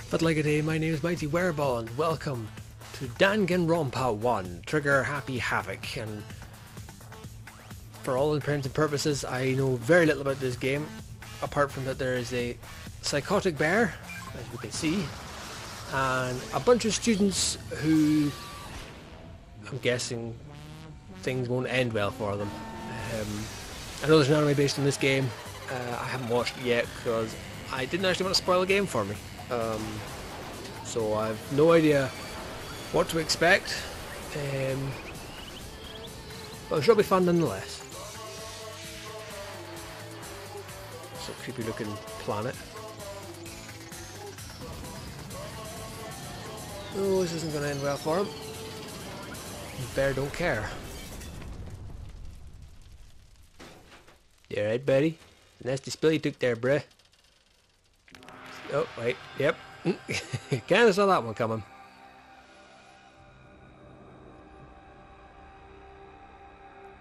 But like a day, my name is Mighty Wereball and welcome to Danganronpa 1, Trigger Happy Havoc. And for all intents and purposes, I know very little about this game, apart from that there is a psychotic bear, as you can see, and a bunch of students who, I'm guessing, things won't end well for them. I know there's an anime based on this game. I haven't watched it yet because I didn't actually want to spoil the game for me. So I've no idea what to expect, but it should be fun nonetheless. So creepy looking planet. Oh, this isn't going to end well for him. The bear don't care. You alright, buddy? Nasty spill you took there, bruh. Oh, wait, yep. Kinda saw that one coming.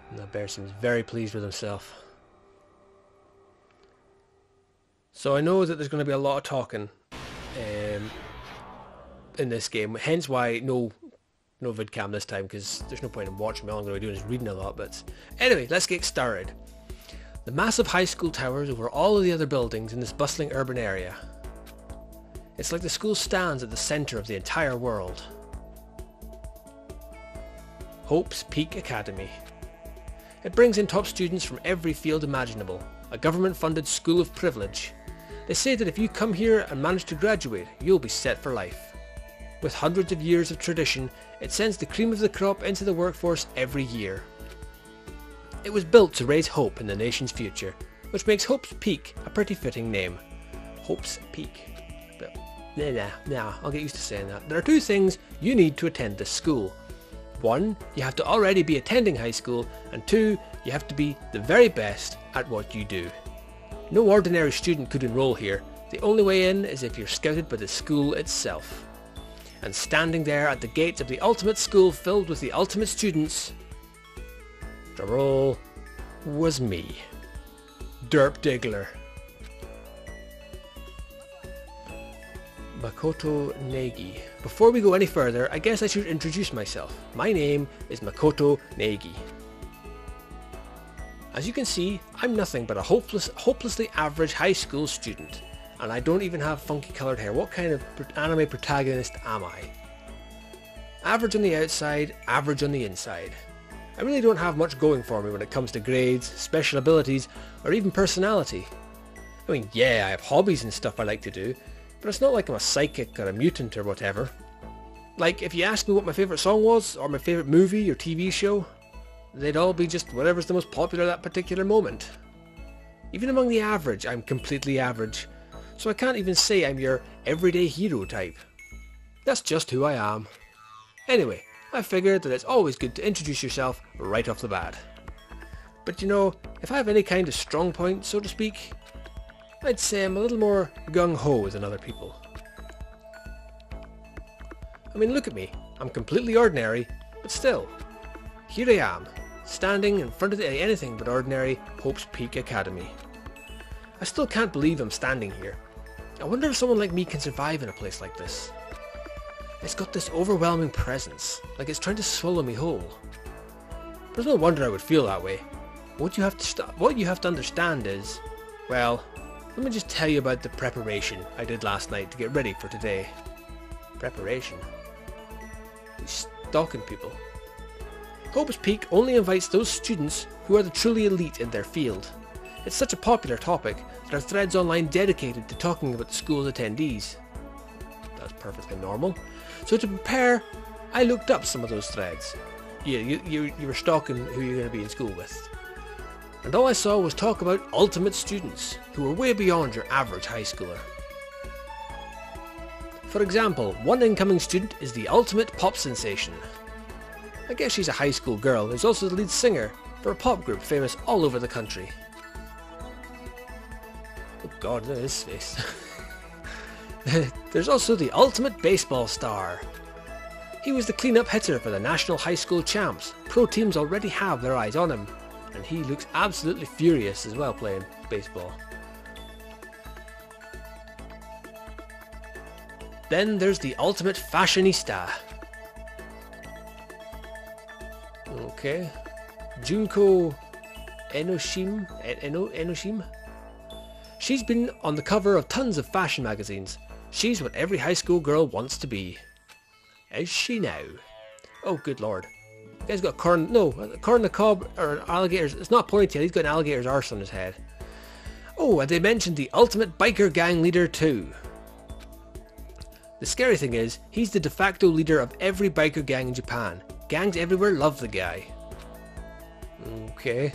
And the bear seems very pleased with himself. So I know that there's going to be a lot of talking in this game, hence why no vidcam this time, because there's no point in watching me. All I'm going to be doing is reading a lot. But anyway, let's get started. The massive high school towers over all of the other buildings in this bustling urban area. It's like the school stands at the centre of the entire world. Hope's Peak Academy. It brings in top students from every field imaginable, a government-funded school of privilege. They say that if you come here and manage to graduate, you'll be set for life. With hundreds of years of tradition, it sends the cream of the crop into the workforce every year. It was built to raise hope in the nation's future, which makes Hope's Peak a pretty fitting name. Hope's Peak. But nah, I'll get used to saying that. There are two things you need to attend this school. One, you have to already be attending high school, and two, you have to be the very best at what you do. No ordinary student could enroll here. The only way in is if you're scouted by the school itself. And standing there at the gates of the ultimate school filled with the ultimate students, drumroll, was me, Derp Diggler. Makoto Negi. Before we go any further, I guess I should introduce myself. My name is Makoto Negi. As you can see, I'm nothing but a hopelessly average high school student, and I don't even have funky coloured hair. What kind of anime protagonist am I? Average on the outside, average on the inside. I really don't have much going for me when it comes to grades, special abilities, or even personality. I mean, yeah, I have hobbies and stuff I like to do, but it's not like I'm a psychic or a mutant or whatever. Like, if you asked me what my favourite song was, or my favourite movie or TV show, they'd all be just whatever's the most popular at that particular moment. Even among the average, I'm completely average, so I can't even say I'm your everyday hero type. That's just who I am. Anyway, I figured that it's always good to introduce yourself right off the bat. But you know, if I have any kind of strong point, so to speak, I'd say I'm a little more gung-ho than other people. I mean, look at me. I'm completely ordinary, but still, here I am, standing in front of anything but ordinary Hope's Peak Academy. I still can't believe I'm standing here. I wonder if someone like me can survive in a place like this. It's got this overwhelming presence, like it's trying to swallow me whole. But it's no wonder I would feel that way. What you have to understand is, well, let me just tell you about the preparation I did last night to get ready for today. Preparation? He's stalking people. Hope's Peak only invites those students who are the truly elite in their field. It's such a popular topic that there are threads online dedicated to talking about the school's attendees. That's perfectly normal. So to prepare, I looked up some of those threads. Yeah, you were stalking who you're going to be in school with. And all I saw was talk about ultimate students, who are way beyond your average high schooler. For example, one incoming student is the ultimate pop sensation. I guess she's a high school girl who's also the lead singer for a pop group famous all over the country. Oh god, look at his face. There's also the ultimate baseball star. He was the clean-up hitter for the national high school champs. Pro teams already have their eyes on him, and he looks absolutely furious as well playing baseball. Then there's the ultimate fashionista. Okay. Junko Enoshima? She's been on the cover of tons of fashion magazines. She's what every high school girl wants to be. Is she now? Oh, good lord. The guy's got a corn on the cob, or an alligator's, it's not a ponytail, he's got an alligator's arse on his head. Oh, and they mentioned the ultimate biker gang leader too. The scary thing is, he's the de facto leader of every biker gang in Japan. Gangs everywhere love the guy. Okay.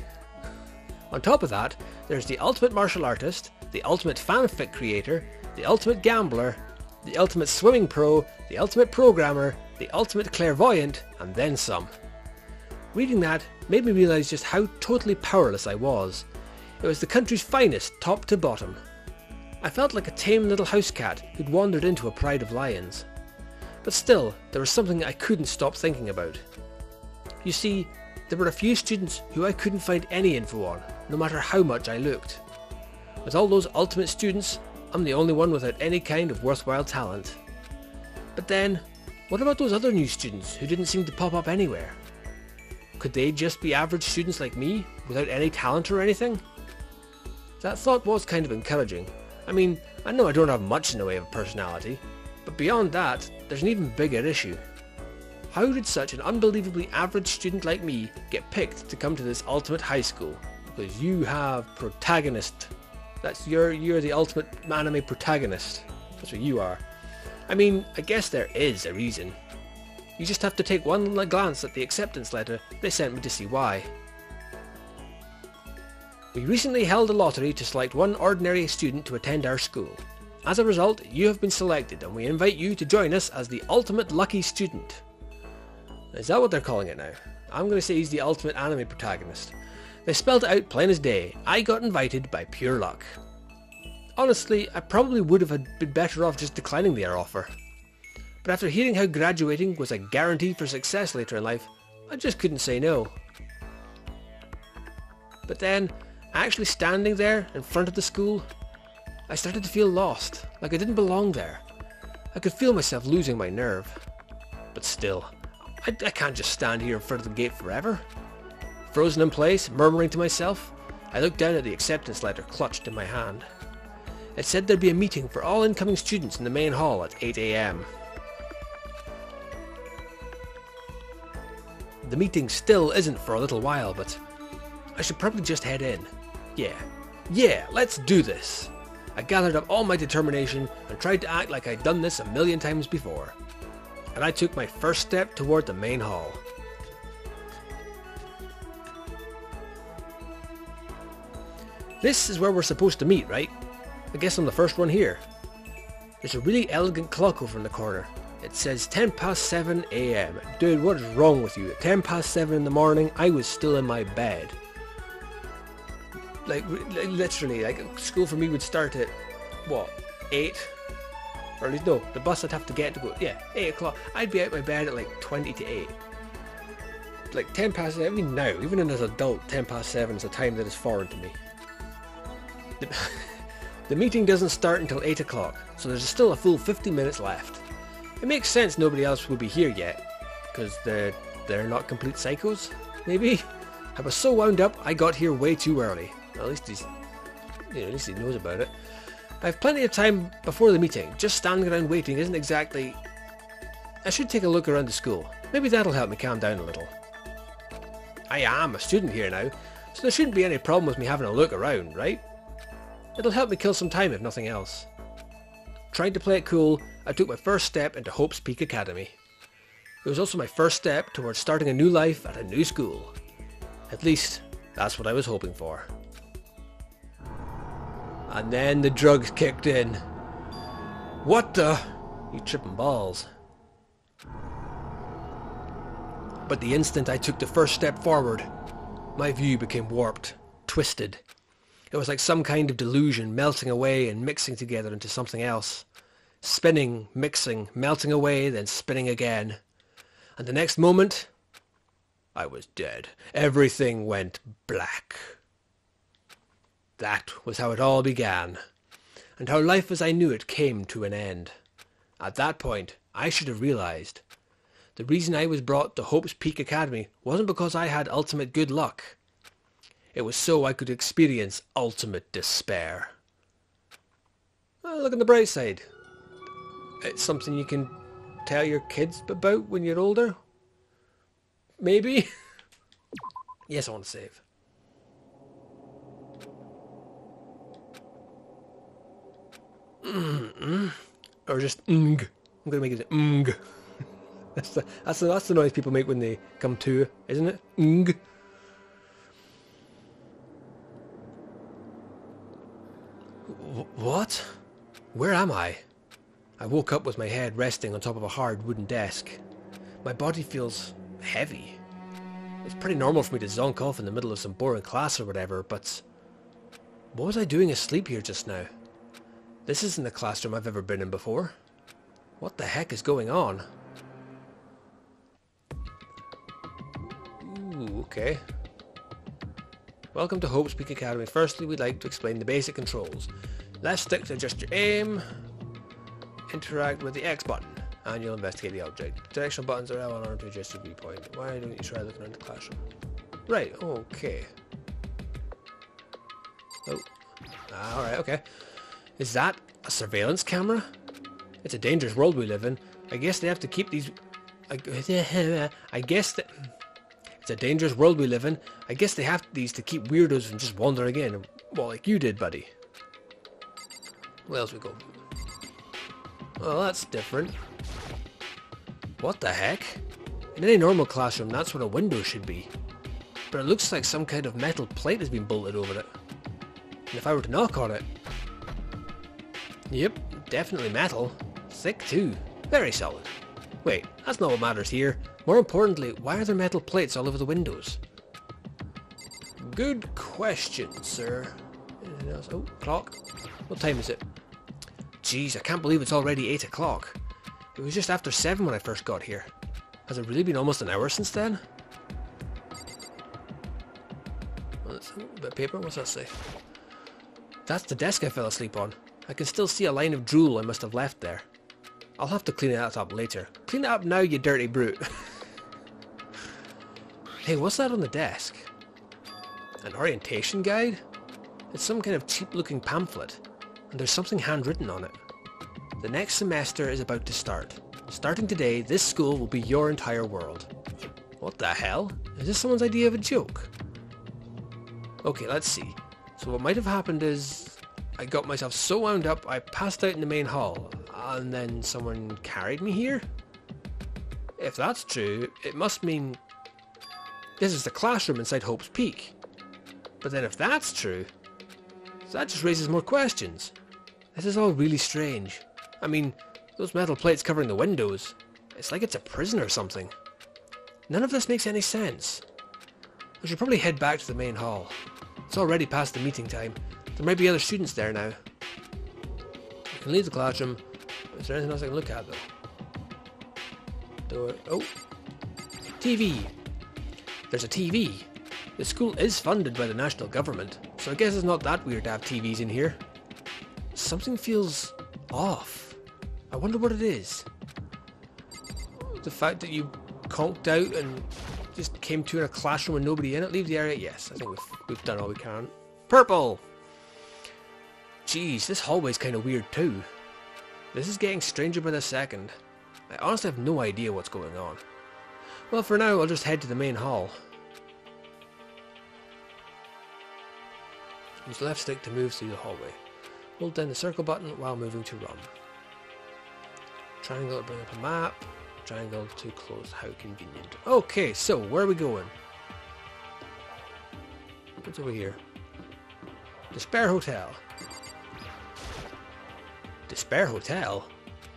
On top of that, there's the ultimate martial artist, the ultimate fanfic creator, the ultimate gambler, the ultimate swimming pro, the ultimate programmer, the ultimate clairvoyant, and then some. Reading that made me realise just how totally powerless I was. It was the country's finest, top to bottom. I felt like a tame little house cat who'd wandered into a pride of lions. But still, there was something I couldn't stop thinking about. You see, there were a few students who I couldn't find any info on, no matter how much I looked. With all those ultimate students, I'm the only one without any kind of worthwhile talent. But then, what about those other new students who didn't seem to pop up anywhere? Could they just be average students like me, without any talent or anything? That thought was kind of encouraging. I mean, I know I don't have much in the way of personality, but beyond that, there's an even bigger issue. How did such an unbelievably average student like me get picked to come to this ultimate high school? Because you have protagonist. You're the ultimate anime protagonist. That's what you are. I mean, I guess there is a reason. You just have to take one glance at the acceptance letter they sent me to see why. We recently held a lottery to select one ordinary student to attend our school. As a result, you have been selected and we invite you to join us as the ultimate lucky student. Is that what they're calling it now? I'm going to say he's the ultimate anime protagonist. They spelled it out plain as day. I got invited by pure luck. Honestly, I probably would have been better off just declining their offer. But after hearing how graduating was a guarantee for success later in life, I just couldn't say no. But then, actually standing there in front of the school, I started to feel lost, like I didn't belong there. I could feel myself losing my nerve. But still, I can't just stand here in front of the gate forever. Frozen in place, murmuring to myself, I looked down at the acceptance letter clutched in my hand. It said there'd be a meeting for all incoming students in the main hall at 8 AM. The meeting still isn't for a little while, but I should probably just head in. Yeah, let's do this. I gathered up all my determination and tried to act like I'd done this a million times before. And I took my first step toward the main hall. This is where we're supposed to meet, right? I guess I'm the first one here. There's a really elegant clock over in the corner. It says 7:10 AM. Dude, what is wrong with you? At 7:10 in the morning, I was still in my bed. Like, literally, like, school for me would start at, what, 8? Or at least, no, the bus I'd have to get to go, 8 o'clock. I'd be out of my bed at like 20 to 8. Like 7:10, I mean now, even as an adult, 7:10 is a time that is foreign to me. The meeting doesn't start until 8 o'clock, so there's still a full 50 minutes left. It makes sense nobody else will be here yet, because they're not complete psychos, maybe? I was so wound up, I got here way too early. At least at least he knows about it. I have plenty of time before the meeting. Just standing around waiting isn't exactly... I should take a look around the school. Maybe that'll help me calm down a little. I am a student here now, so there shouldn't be any problem with me having a look around, right? It'll help me kill some time if nothing else. Trying to play it cool, I took my first step into Hope's Peak Academy. It was also my first step towards starting a new life at a new school. At least, that's what I was hoping for. And then the drugs kicked in. What the? You tripping balls. But the instant I took the first step forward, my view became warped, twisted. It was like some kind of delusion melting away and mixing together into something else. Spinning, mixing, melting away, then spinning again. And the next moment, I was dead. Everything went black. That was how it all began, and how life as I knew it came to an end. At that point, I should have realized. The reason I was brought to Hope's Peak Academy wasn't because I had ultimate good luck. It was so I could experience ultimate despair. Well, look on the bright side. It's something you can tell your kids about when you're older. Maybe? Yes, I want to save. Or just I'm gonna make it that's the noise people make when they come to, isn't it? What? Where am I? I woke up with my head resting on top of a hard wooden desk. My body feels heavy. It's pretty normal for me to zonk off in the middle of some boring class or whatever, but what was I doing asleep here just now? This isn't a classroom I've ever been in before. What the heck is going on? Ooh, okay. Welcome to Hope's Peak Academy. Firstly, we'd like to explain the basic controls. Left stick to adjust your aim. Interact with the X button, and you'll investigate the object. Directional buttons are L and R to adjust your viewpoint. Why don't you try looking around the classroom? Right, okay. Oh. Alright, okay. Is that a surveillance camera? It's a dangerous world we live in. I guess they have to keep these... I guess that... It's a dangerous world we live in. I guess they have these to keep weirdos from just wandering in. Well, like you did, buddy. Where else we go? Well, that's different. What the heck? In any normal classroom, that's what a window should be. But it looks like some kind of metal plate has been bolted over it. And if I were to knock on it... Yep, definitely metal. Thick too. Very solid. Wait, that's not what matters here. More importantly, why are there metal plates all over the windows? Good question, sir. Anything else? Oh, clock. What time is it? Jeez, I can't believe it's already 8 o'clock. It was just after 7 when I first got here. Has it really been almost an hour since then? Well, a bit of paper, what's that say? That's the desk I fell asleep on. I can still see a line of drool I must have left there. I'll have to clean that up later. Clean it up now, you dirty brute. Hey, what's that on the desk? An orientation guide? It's some kind of cheap-looking pamphlet, and there's something handwritten on it. The next semester is about to start. Starting today, this school will be your entire world. What the hell? Is this someone's idea of a joke? Okay, let's see. So what might have happened is... I got myself so wound up, I passed out in the main hall, and then someone carried me here? If that's true, it must mean... This is the classroom inside Hope's Peak. But then if that's true, that just raises more questions. This is all really strange. I mean, those metal plates covering the windows, it's like it's a prison or something. None of this makes any sense. I should probably head back to the main hall. It's already past the meeting time. There might be other students there now. I can leave the classroom. Is there anything else I can look at though? Door. Oh! TV! There's a TV! The school is funded by the national government, so I guess it's not that weird to have TVs in here. Something feels off. I wonder what it is. The fact that you conked out and just came to in a classroom with nobody in it. Leave the area. Yes, I think we've done all we can. Purple! Jeez, this hallway's kind of weird too. This is getting stranger by the second. I honestly have no idea what's going on. Well, for now, I'll just head to the main hall. Use left stick to move through the hallway. Hold down the circle button while moving to run. Triangle to bring up a map. Triangle to close. How convenient. Okay, so where are we going? What's over here? Despair Hotel. Despair Hotel?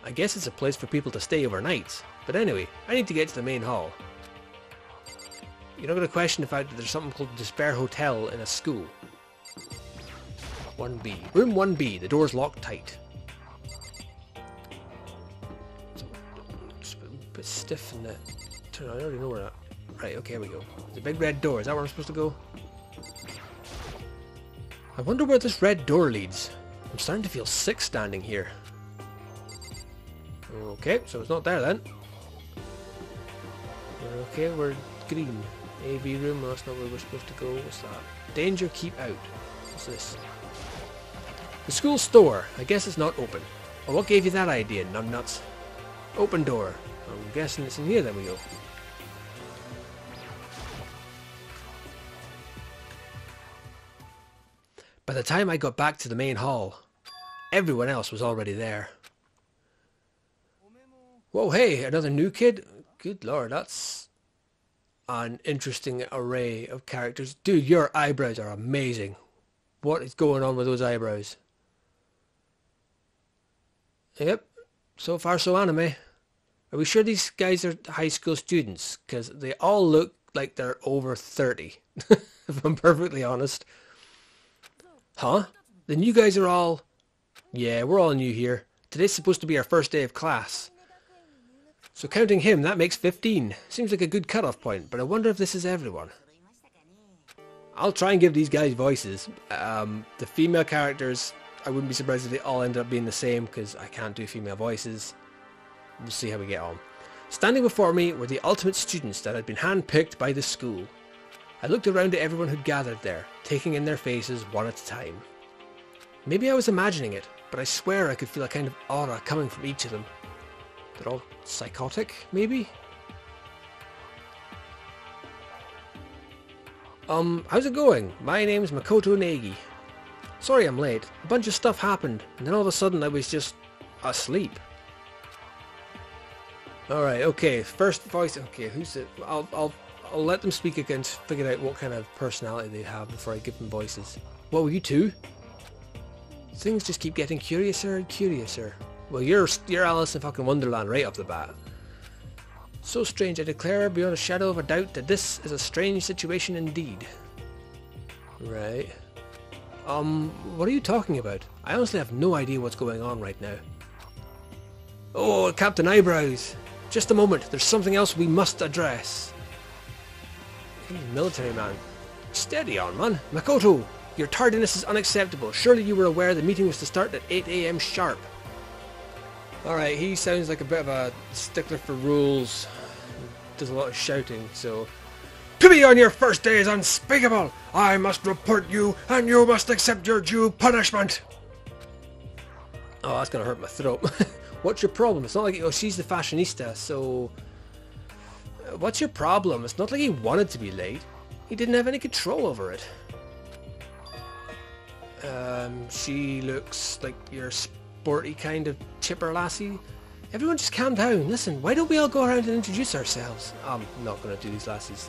I guess it's a place for people to stay overnight. But anyway, I need to get to the main hall. You're not going to question the fact that there's something called Despair Hotel in a school. 1B. Room 1B. The door's locked tight. It's a bit stiff in that. I already know where that. Right, okay, here we go. The big red door. Is that where I'm supposed to go? I wonder where this red door leads. I'm starting to feel sick standing here. Okay, so it's not there then. Okay, we're green. AV room, well, that's not where we're supposed to go. What's that? Danger, keep out. What's this? The school store. I guess it's not open. Well, what gave you that idea, numbnuts? Open door. I'm guessing it's in here, then we go. By the time I got back to the main hall, everyone else was already there. Whoa, hey, another new kid? Good lord, that's an interesting array of characters. Dude, your eyebrows are amazing. What is going on with those eyebrows? Yep, so far so anime. Are we sure these guys are high school students? Because they all look like they're over 30, if I'm perfectly honest. Huh? Then you guys are all... Yeah, we're all new here. Today's supposed to be our first day of class. So counting him, that makes 15. Seems like a good cutoff point, but I wonder if this is everyone. I'll try and give these guys voices. The female characters, I wouldn't be surprised if they all end up being the same, because I can't do female voices. We'll see how we get on. Standing before me were the ultimate students that had been handpicked by the school. I looked around at everyone who'd gathered there, taking in their faces one at a time. Maybe I was imagining it, but I swear I could feel a kind of aura coming from each of them. They're all psychotic, maybe? How's it going? My name's Makoto Negi. Sorry I'm late. A bunch of stuff happened, and then all of a sudden I was just asleep. Alright, okay, first voice. Okay, who's it? I'll let them speak again to figure out what kind of personality they have before I give them voices. What were you two? Things just keep getting curiouser and curiouser. Well, you're Alice in fucking Wonderland right off the bat. So strange, I declare beyond a shadow of a doubt that this is a strange situation indeed. Right. What are you talking about? I honestly have no idea what's going on right now. Oh, Captain Eyebrows! Just a moment, there's something else we must address. He's a military man. Steady on, man. Makoto, your tardiness is unacceptable. Surely you were aware the meeting was to start at 8 AM sharp. Alright, he sounds like a bit of a stickler for rules. Does a lot of shouting, so... To be on your first day is unspeakable! I must report you, and you must accept your due punishment! Oh, that's gonna hurt my throat. What's your problem? It's not like, oh, she's the fashionista, so... What's your problem? It's not like he wanted to be late. He didn't have any control over it. She looks like your sporty kind of chipper lassie. Everyone just calm down. Listen, why don't we all go around and introduce ourselves? I'm not going to do these lassies.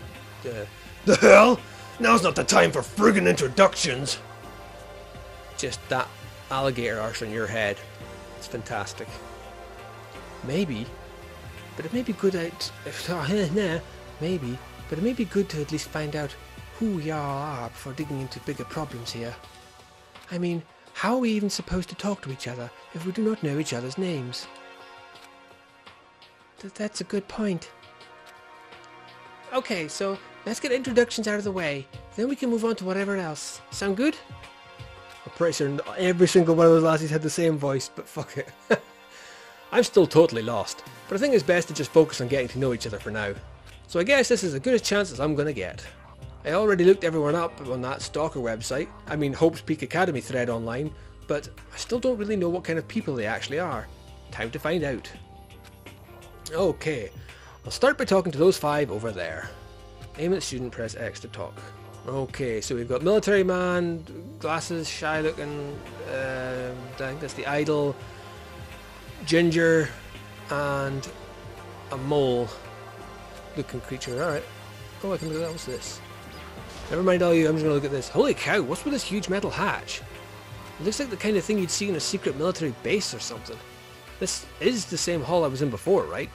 The hell? Now's not the time for friggin' introductions. Just that alligator arse on your head. It's fantastic. Maybe. But it may be good maybe. But it may be good to at least find out who y'all are before digging into bigger problems here. I mean, how are we even supposed to talk to each other if we do not know each other's names? That's a good point. Okay, so let's get introductions out of the way. Then we can move on to whatever else. Sound good? I'm pretty sure every single one of those lassies had the same voice, but fuck it. I'm still totally lost, but I think it's best to just focus on getting to know each other for now. So I guess this is as good a chance as I'm gonna get. I already looked everyone up on that stalker website, I mean Hope's Peak Academy thread online, but I still don't really know what kind of people they actually are. Time to find out. Okay, I'll start by talking to those 5 over there. Aim at the student, press X to talk. Okay, so we've got military man, glasses, shy looking, I think that's the idol, ginger, and a mole looking creature. Alright. Oh, I can look at that. What's this? Never mind all you, I'm just going to look at this. Holy cow, what's with this huge metal hatch? It looks like the kind of thing you'd see in a secret military base or something. This is the same hall I was in before, right?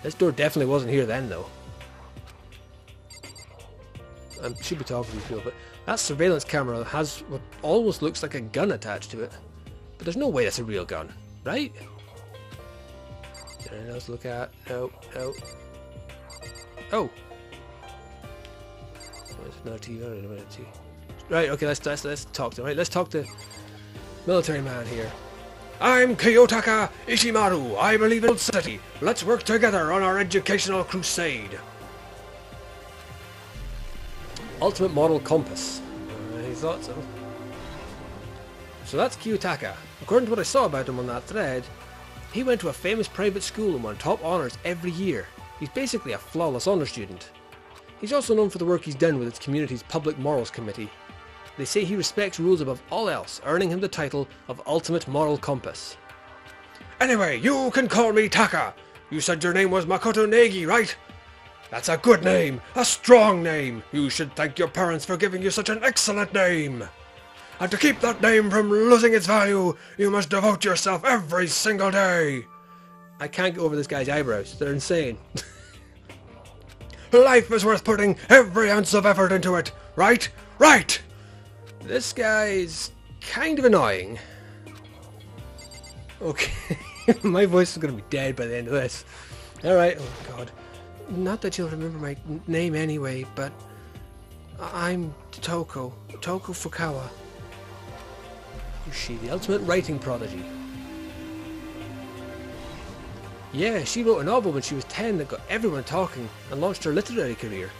This door definitely wasn't here then, though. I should be talking to these people, but that surveillance camera has what almost looks like a gun attached to it. But there's no way that's a real gun, right? Is there anything else to look at? No, no. Oh! There's another TV. I don't know what. Right, okay, let's talk to him. Right, let's talk to military man here. I'm Kiyotaka Ishimaru. I believe in city. Let's work together on our educational crusade. Ultimate model compass. I thought so. So that's Kiyotaka. According to what I saw about him on that thread, he went to a famous private school and won top honours every year. He's basically a flawless honour student. He's also known for the work he's done with its community's Public Morals Committee. They say he respects rules above all else, earning him the title of Ultimate Moral Compass. Anyway, you can call me Taka. You said your name was Makoto Negi, right? That's a good name, a strong name. You should thank your parents for giving you such an excellent name. And to keep that name from losing its value, you must devote yourself every single day. I can't get over this guy's eyebrows. They're insane. Life is worth putting every ounce of effort into it, right? Right! This guy's kind of annoying. Okay, my voice is going to be dead by the end of this. Alright, oh god. Not that you'll remember my name anyway, but I'm Toko Fukawa. Who's she? The ultimate writing prodigy. Yeah, she wrote a novel when she was 10 that got everyone talking and launched her literary career.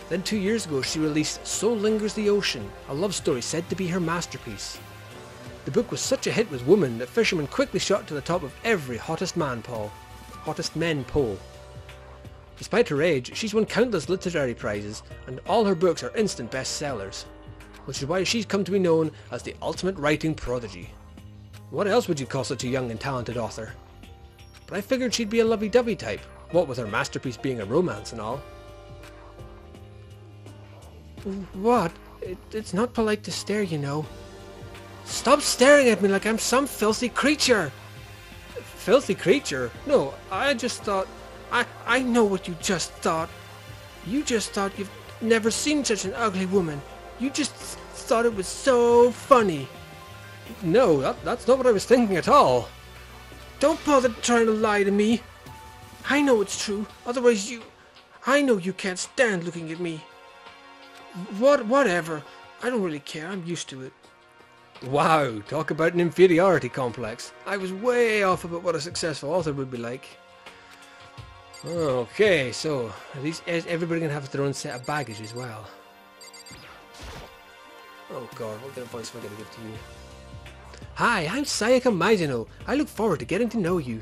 Then 2 years ago she released So Lingers the Ocean, a love story said to be her masterpiece. The book was such a hit with women that fishermen quickly shot to the top of every hottest men poll. Despite her age, she's won countless literary prizes and all her books are instant bestsellers, which is why she's come to be known as the ultimate writing prodigy. What else would you call such a young and talented author? But I figured she'd be a lovey-dovey type, what with her masterpiece being a romance and all. What? It's not polite to stare, you know. Stop staring at me like I'm some filthy creature! Filthy creature? No, I just thought... I know what you just thought. You just thought you've never seen such an ugly woman. You just thought it was so funny. No, that's not what I was thinking at all. Don't bother trying to lie to me. I know it's true. Otherwise I know you can't stand looking at me. Whatever. I don't really care. I'm used to it. Wow, talk about an inferiority complex. I was way off about what a successful author would be like. Okay, so is everybody gonna have their own set of baggage as well? Oh god, what kind of voice am I gonna give to you? Hi, I'm Sayaka Mizuno. I look forward to getting to know you.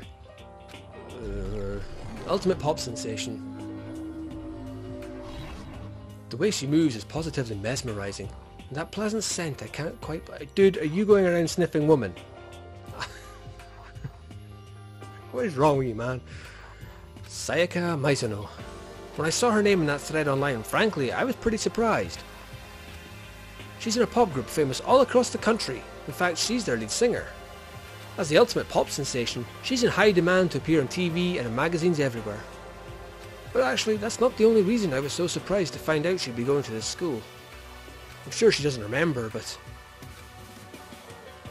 Ultimate pop sensation. The way she moves is positively mesmerizing. And that pleasant scent, I can't quite... Dude, are you going around sniffing woman? What is wrong with you, man? Sayaka Mizuno. When I saw her name in that thread online, frankly, I was pretty surprised. She's in a pop group famous all across the country. In fact, she's their lead singer. As the ultimate pop sensation, she's in high demand to appear on TV and in magazines everywhere. But actually, that's not the only reason I was so surprised to find out she'd be going to this school. I'm sure she doesn't remember, but...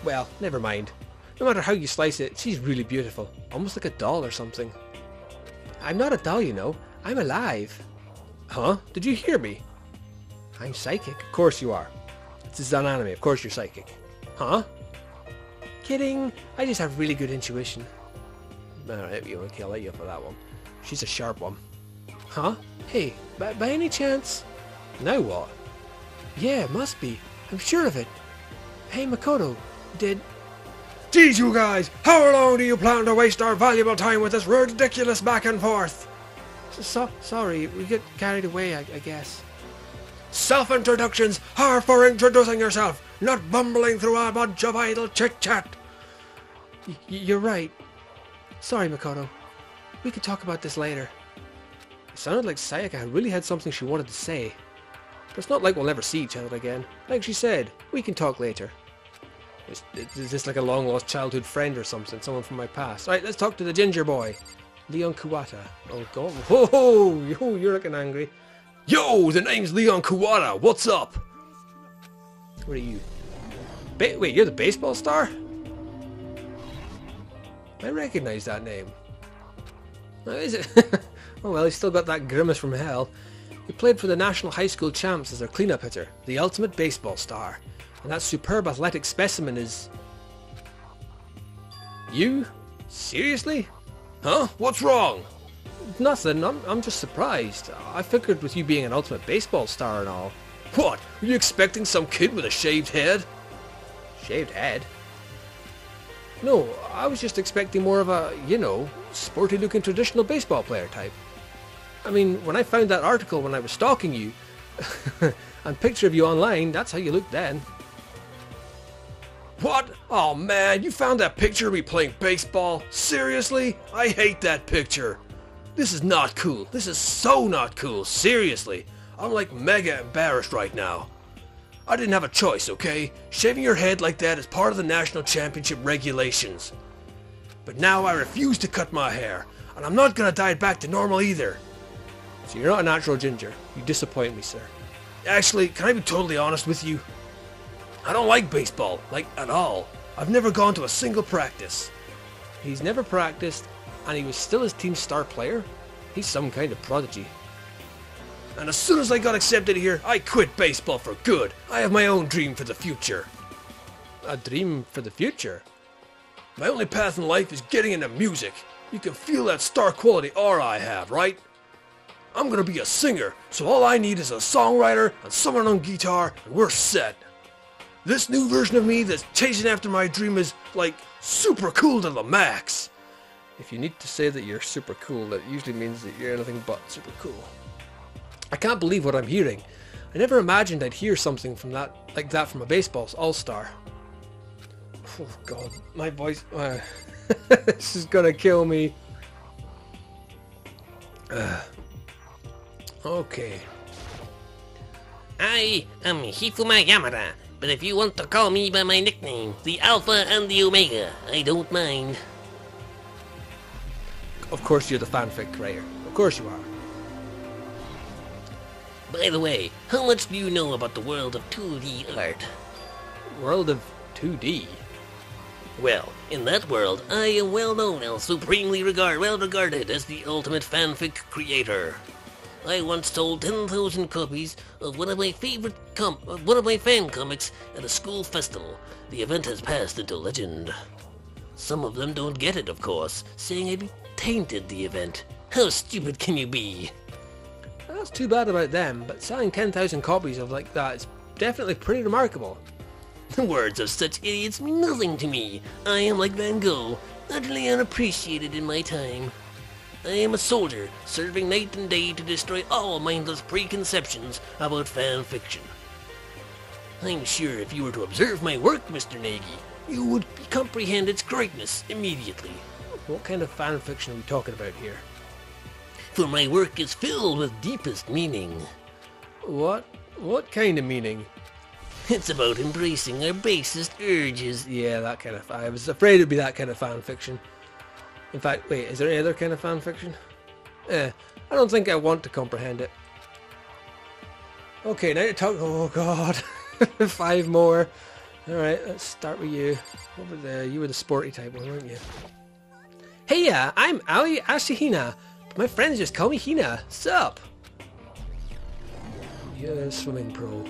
Well, never mind. No matter how you slice it, she's really beautiful. Almost like a doll or something. I'm not a doll, you know. I'm alive. Huh? Did you hear me? I'm psychic. Of course you are. This is an anime. Of course you're psychic. Huh? Kidding. I just have really good intuition. Alright, okay, I'll let you up for that one. She's a sharp one. Huh? Hey, by any chance? Now what? Yeah, must be. I'm sure of it. Hey, Makoto, did... Geez, you guys! How long do you plan to waste our valuable time with this ridiculous back and forth? Sorry, we get carried away, I guess. Self-introductions are for introducing yourself, not bumbling through a bunch of idle chit-chat. You're right. Sorry, Makoto. We could talk about this later. It sounded like Sayaka really had something she wanted to say. But it's not like we'll never see each other again. Like she said, we can talk later. Is this like a long-lost childhood friend or something? Someone from my past? Right, let's talk to the ginger boy. Leon Kuwata. Oh god. Whoa, yo, you're looking angry. Yo, the name's Leon Kuwata. What's up? What are you? Wait, you're the baseball star? I recognize that name. Oh, is it? Oh well, he's still got that grimace from hell. He played for the National High School Champs as their cleanup hitter, the ultimate baseball star. And that superb athletic specimen is... You? Seriously? Huh? What's wrong? Nothing, I'm just surprised. I figured with you being an ultimate baseball star and all. What? Were you expecting some kid with a shaved head? Shaved head? No, I was just expecting more of a, you know, sporty looking traditional baseball player type. I mean, when I found that article when I was stalking you, and picture of you online, that's how you looked then. What? Oh man, you found that picture of me playing baseball? Seriously? I hate that picture. This is not cool. This is so not cool. Seriously. I'm like mega embarrassed right now. I didn't have a choice, okay? Shaving your head like that is part of the national championship regulations. But now I refuse to cut my hair, and I'm not gonna dye it back to normal either. So you're not a natural ginger. You disappoint me, sir. Actually, can I be totally honest with you? I don't like baseball, like at all. I've never gone to a single practice. He's never practiced, and he was still his team's star player? He's some kind of prodigy. And as soon as I got accepted here, I quit baseball for good. I have my own dream for the future. A dream for the future? My only path in life is getting into music. You can feel that star quality aura I have, right? I'm gonna be a singer, so all I need is a songwriter and someone on guitar, and we're set. This new version of me that's chasing after my dream is, like, super cool to the max. If you need to say that you're super cool, that usually means that you're anything but super cool. I can't believe what I'm hearing. I never imagined I'd hear something from that, like that from a baseball all-star. Oh god, my voice... this is gonna kill me. Okay. I am Hifuma Yamada, but if you want to call me by my nickname, the Alpha and the Omega, I don't mind. Of course you're the fanfic writer. Of course you are. By the way, how much do you know about the world of 2D art? World of 2D? Well, in that world, I am well known and supremely well regarded as the ultimate fanfic creator. I once sold 10,000 copies of one of my fan comics at a school festival. The event has passed into legend. Some of them don't get it, of course, saying I tainted the event. How stupid can you be? That's too bad about them, but selling 10,000 copies of like that is definitely pretty remarkable. The words of such idiots mean nothing to me. I am like Van Gogh, utterly unappreciated in my time. I am a soldier, serving night and day to destroy all mindless preconceptions about fan fiction. I'm sure if you were to observe my work, Mr. Nagy, you would comprehend its greatness immediately. What kind of fan fiction are we talking about here? For my work is filled with deepest meaning. What kind of meaning? It's about embracing our basest urges. Yeah, that kind of... I was afraid it'd be that kind of fan fiction. In fact, wait, is there any other kind of fan fiction? I don't think I want to comprehend it. Okay, now you're talking... Oh, God. 5 more. Alright, let's start with you. Over there, you were the sporty type one, weren't you? Hey, I'm Aoi Asahina. But my friends just call me Hina. Sup? You're a swimming pro.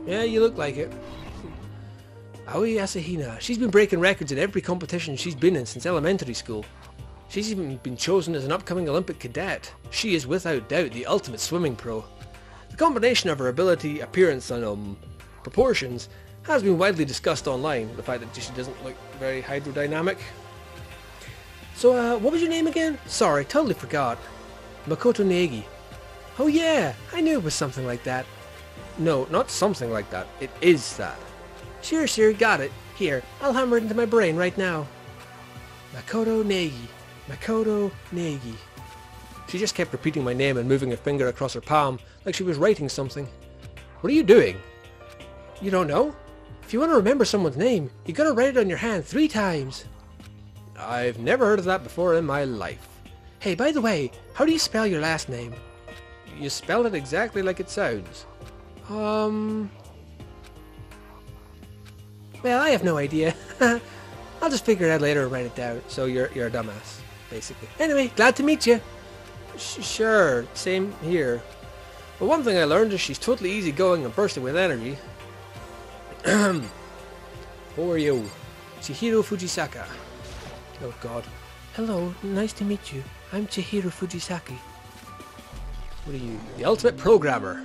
Yeah, you look like it. Aoi Asahina. She's been breaking records in every competition she's been in since elementary school. She's even been chosen as an upcoming Olympic cadet. She is without doubt the ultimate swimming pro. The combination of her ability, appearance and proportions has been widely discussed online. The fact that she doesn't look very hydrodynamic. So what was your name again? Sorry, totally forgot. Makoto Negi. Oh yeah, I knew it was something like that. No, not something like that. It is that. Sure, got it. Here, I'll hammer it into my brain right now. Makoto Negi. Makoto Negi. She just kept repeating my name and moving a finger across her palm like she was writing something. What are you doing? You don't know? If you want to remember someone's name, you gotta write it on your hand 3 times. I've never heard of that before in my life. Hey, by the way, how do you spell your last name? You spell it exactly like it sounds. Well, I have no idea. I'll just figure it out later and write it down. So you're a dumbass, basically. Anyway, glad to meet you. Sure, same here. But one thing I learned is she's totally easygoing and bursting with energy. Who are you? Chihiro Fujisaka. Oh god. Hello, nice to meet you. I'm Chihiro Fujisaki. What are you? The ultimate programmer.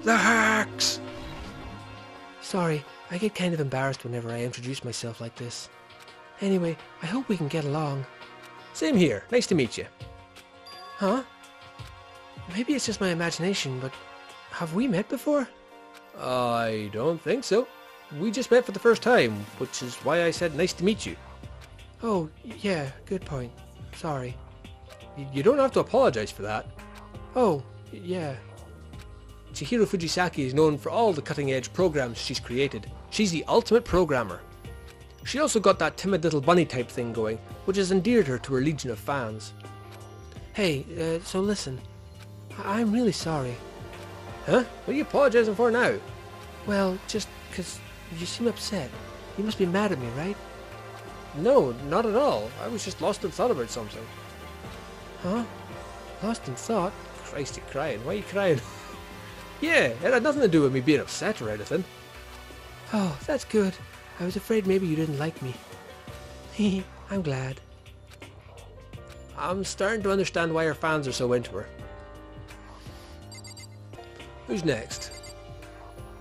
The hacks! Sorry, I get kind of embarrassed whenever I introduce myself like this. Anyway, I hope we can get along. Same here. Nice to meet you. Huh? Maybe it's just my imagination, but have we met before? I don't think so. We just met for the first time, which is why I said nice to meet you. Oh, yeah, good point. Sorry. You don't have to apologize for that. Oh, yeah. Chihiro Fujisaki is known for all the cutting-edge programs she's created. She's the ultimate programmer. She also got that timid little bunny type thing going, which has endeared her to her legion of fans. Hey, so listen. I'm really sorry. Huh? What are you apologizing for now? Well, just 'cause you seem upset. You must be mad at me, right? No, not at all. I was just lost in thought about something. Huh? Lost in thought? Christ, you're crying. Why are you crying? Yeah, it had nothing to do with me being upset or anything. Oh, that's good. I was afraid maybe you didn't like me. Hehe, I'm glad. I'm starting to understand why her fans are so into her. Who's next?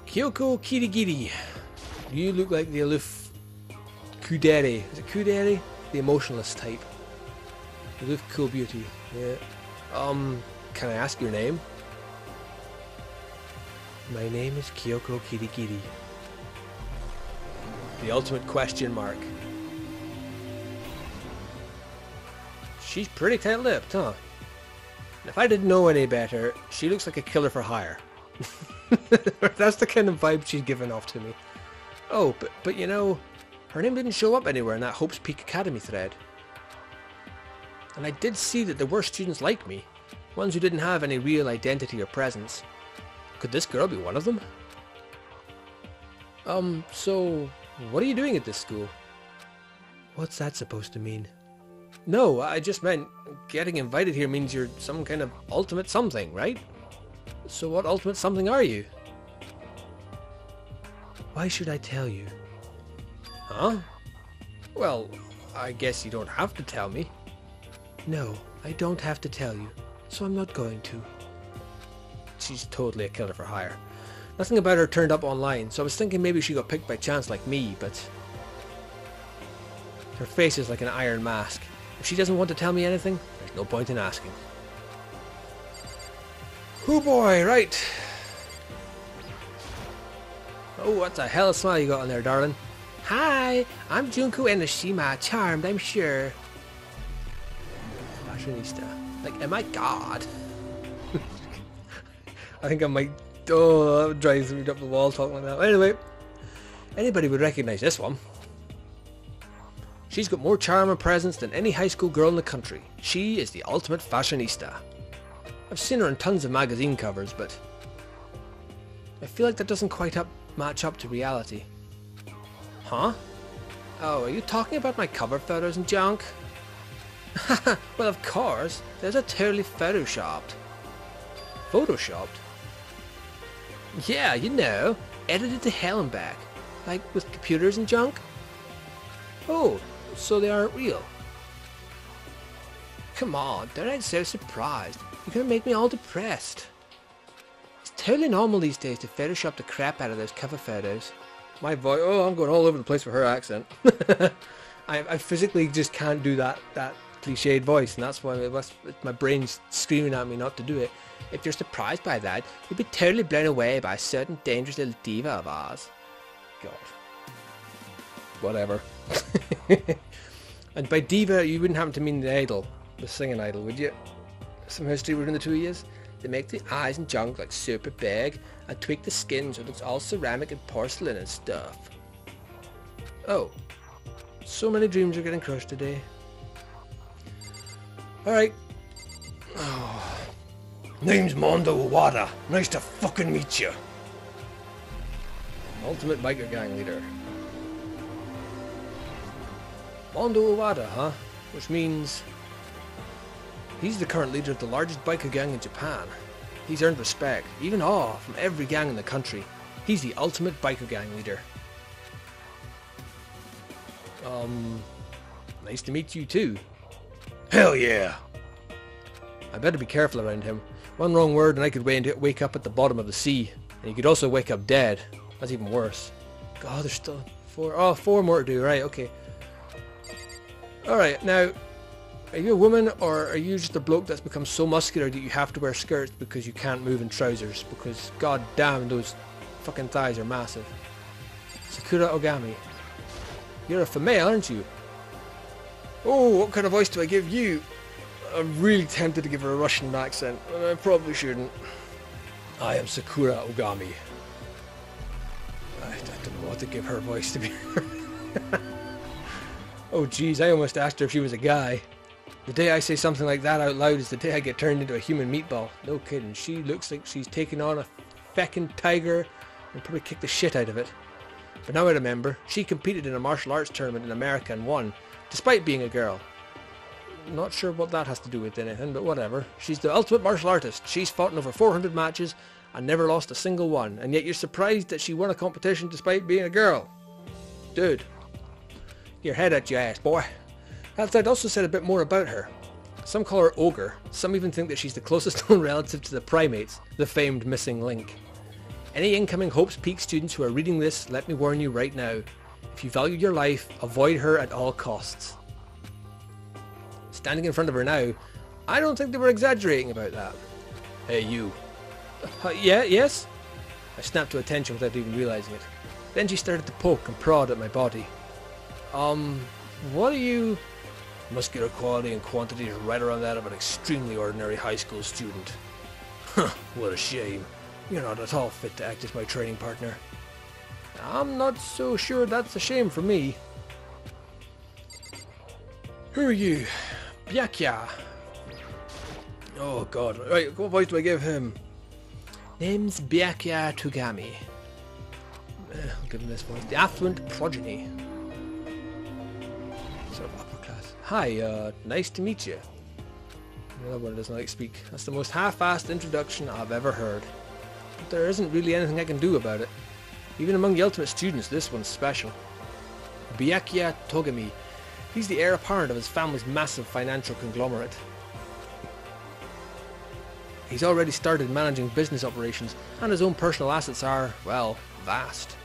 Kyoko Kirigiri. You look like the aloof Kudere. Is it Kudere? The emotionless type. Aloof cool beauty. Yeah. Can I ask your name? My name is Kyoko Kirigiri. The ultimate question mark. She's pretty tight-lipped, huh? And if I didn't know any better, she looks like a killer for hire. That's the kind of vibe she's giving off to me. Oh, but you know, her name didn't show up anywhere in that Hope's Peak Academy thread. And I did see that there were students like me, ones who didn't have any real identity or presence. Could this girl be one of them? So, what are you doing at this school? What's that supposed to mean? No, I just meant getting invited here means you're some kind of ultimate something, right? So what ultimate something are you? Why should I tell you? Huh? Well, I guess you don't have to tell me. No, I don't have to tell you, so I'm not going to. She's totally a killer for hire. Nothing about her turned up online, so I was thinking maybe she got picked by chance like me, but... Her face is like an iron mask. If she doesn't want to tell me anything, there's no point in asking. Oh boy, right. Oh, what the hell of a smile you got on there, darling. Hi, I'm Junko Enoshima, charmed, I'm sure. Fashionista. Like, oh my god. I think I might... Oh, that would drive me up the wall talking like that. Anyway, anybody would recognize this one. She's got more charm and presence than any high school girl in the country. She is the ultimate fashionista. I've seen her on tons of magazine covers, but I feel like that doesn't quite match up to reality. Huh? Oh, are you talking about my cover photos and junk? Well, of course. Those are totally photoshopped. Photoshopped? Yeah, you know, edited to hell and back. Like with computers and junk? Oh, so they aren't real. Come on, don't act so surprised. You're gonna make me all depressed. It's totally normal these days to Photoshop the crap out of those cover photos. My voice, oh, I'm going all over the place with her accent. I physically just can't do that cliched voice, and that's why my brain's screaming at me not to do it. If you're surprised by that, you'll be totally blown away by a certain dangerous little diva of ours. God. Whatever. And by diva, you wouldn't happen to mean the idol, the singing idol, would you? Some history within the 2 years. They make the eyes and junk like super big and tweak the skin so it looks all ceramic and porcelain and stuff. Oh. So many dreams are getting crushed today. Alright. Oh. Name's Mondo Iwata. Nice to fucking meet you. Ultimate biker gang leader. Mondo Iwata, huh? Which means he's the current leader of the largest biker gang in Japan. He's earned respect, even awe, from every gang in the country. He's the ultimate biker gang leader. Nice to meet you too. Hell yeah. I better be careful around him. One wrong word and I could wake up at the bottom of the sea. And you could also wake up dead. That's even worse. God, there's still 4. Oh, 4 more to do. Right, okay. Alright, now, are you a woman or are you just a bloke that's become so muscular that you have to wear skirts because you can't move in trousers? Because god damn, those fucking thighs are massive. Sakura Ogami. You're a female, aren't you? Oh, what kind of voice do I give you? I'm really tempted to give her a Russian accent, but I probably shouldn't. I am Sakura Ogami. I don't know what to give her voice to be. Oh jeez, I almost asked her if she was a guy. The day I say something like that out loud is the day I get turned into a human meatball. No kidding, she looks like she's taken on a feckin' tiger and probably kicked the shit out of it. But now I remember, she competed in a martial arts tournament in America and won, despite being a girl. Not sure what that has to do with anything, but whatever. She's the ultimate martial artist. She's fought in over 400 matches and never lost a single one, and yet you're surprised that she won a competition despite being a girl. Dude. Your head at your ass, boy. I'd also said a bit more about her. Some call her Ogre. Some even think that she's the closest known relative to the primates, the famed missing link. Any incoming Hope's Peak students who are reading this, let me warn you right now. If you value your life, avoid her at all costs. Standing in front of her now, I don't think they were exaggerating about that. Hey, you. Yes? I snapped to attention without even realizing it. Then she started to poke and prod at my body. What are you... Muscular quality and quantity is right around that of an extremely ordinary high school student. Huh, what a shame. You're not at all fit to act as my training partner. I'm not so sure that's a shame for me. Who are you? Byakya. Oh god, right, what voice do I give him? Name's Byakya Tugami. I'll give him this voice. The affluent progeny. Sort of upper class. Hi, nice to meet you. Another one doesn't like speak. That's the most half-assed introduction I've ever heard. But there isn't really anything I can do about it. Even among the ultimate students, this one's special. Byakya Togami. He's the heir apparent of his family's massive financial conglomerate. He's already started managing business operations, and his own personal assets are, well, vast.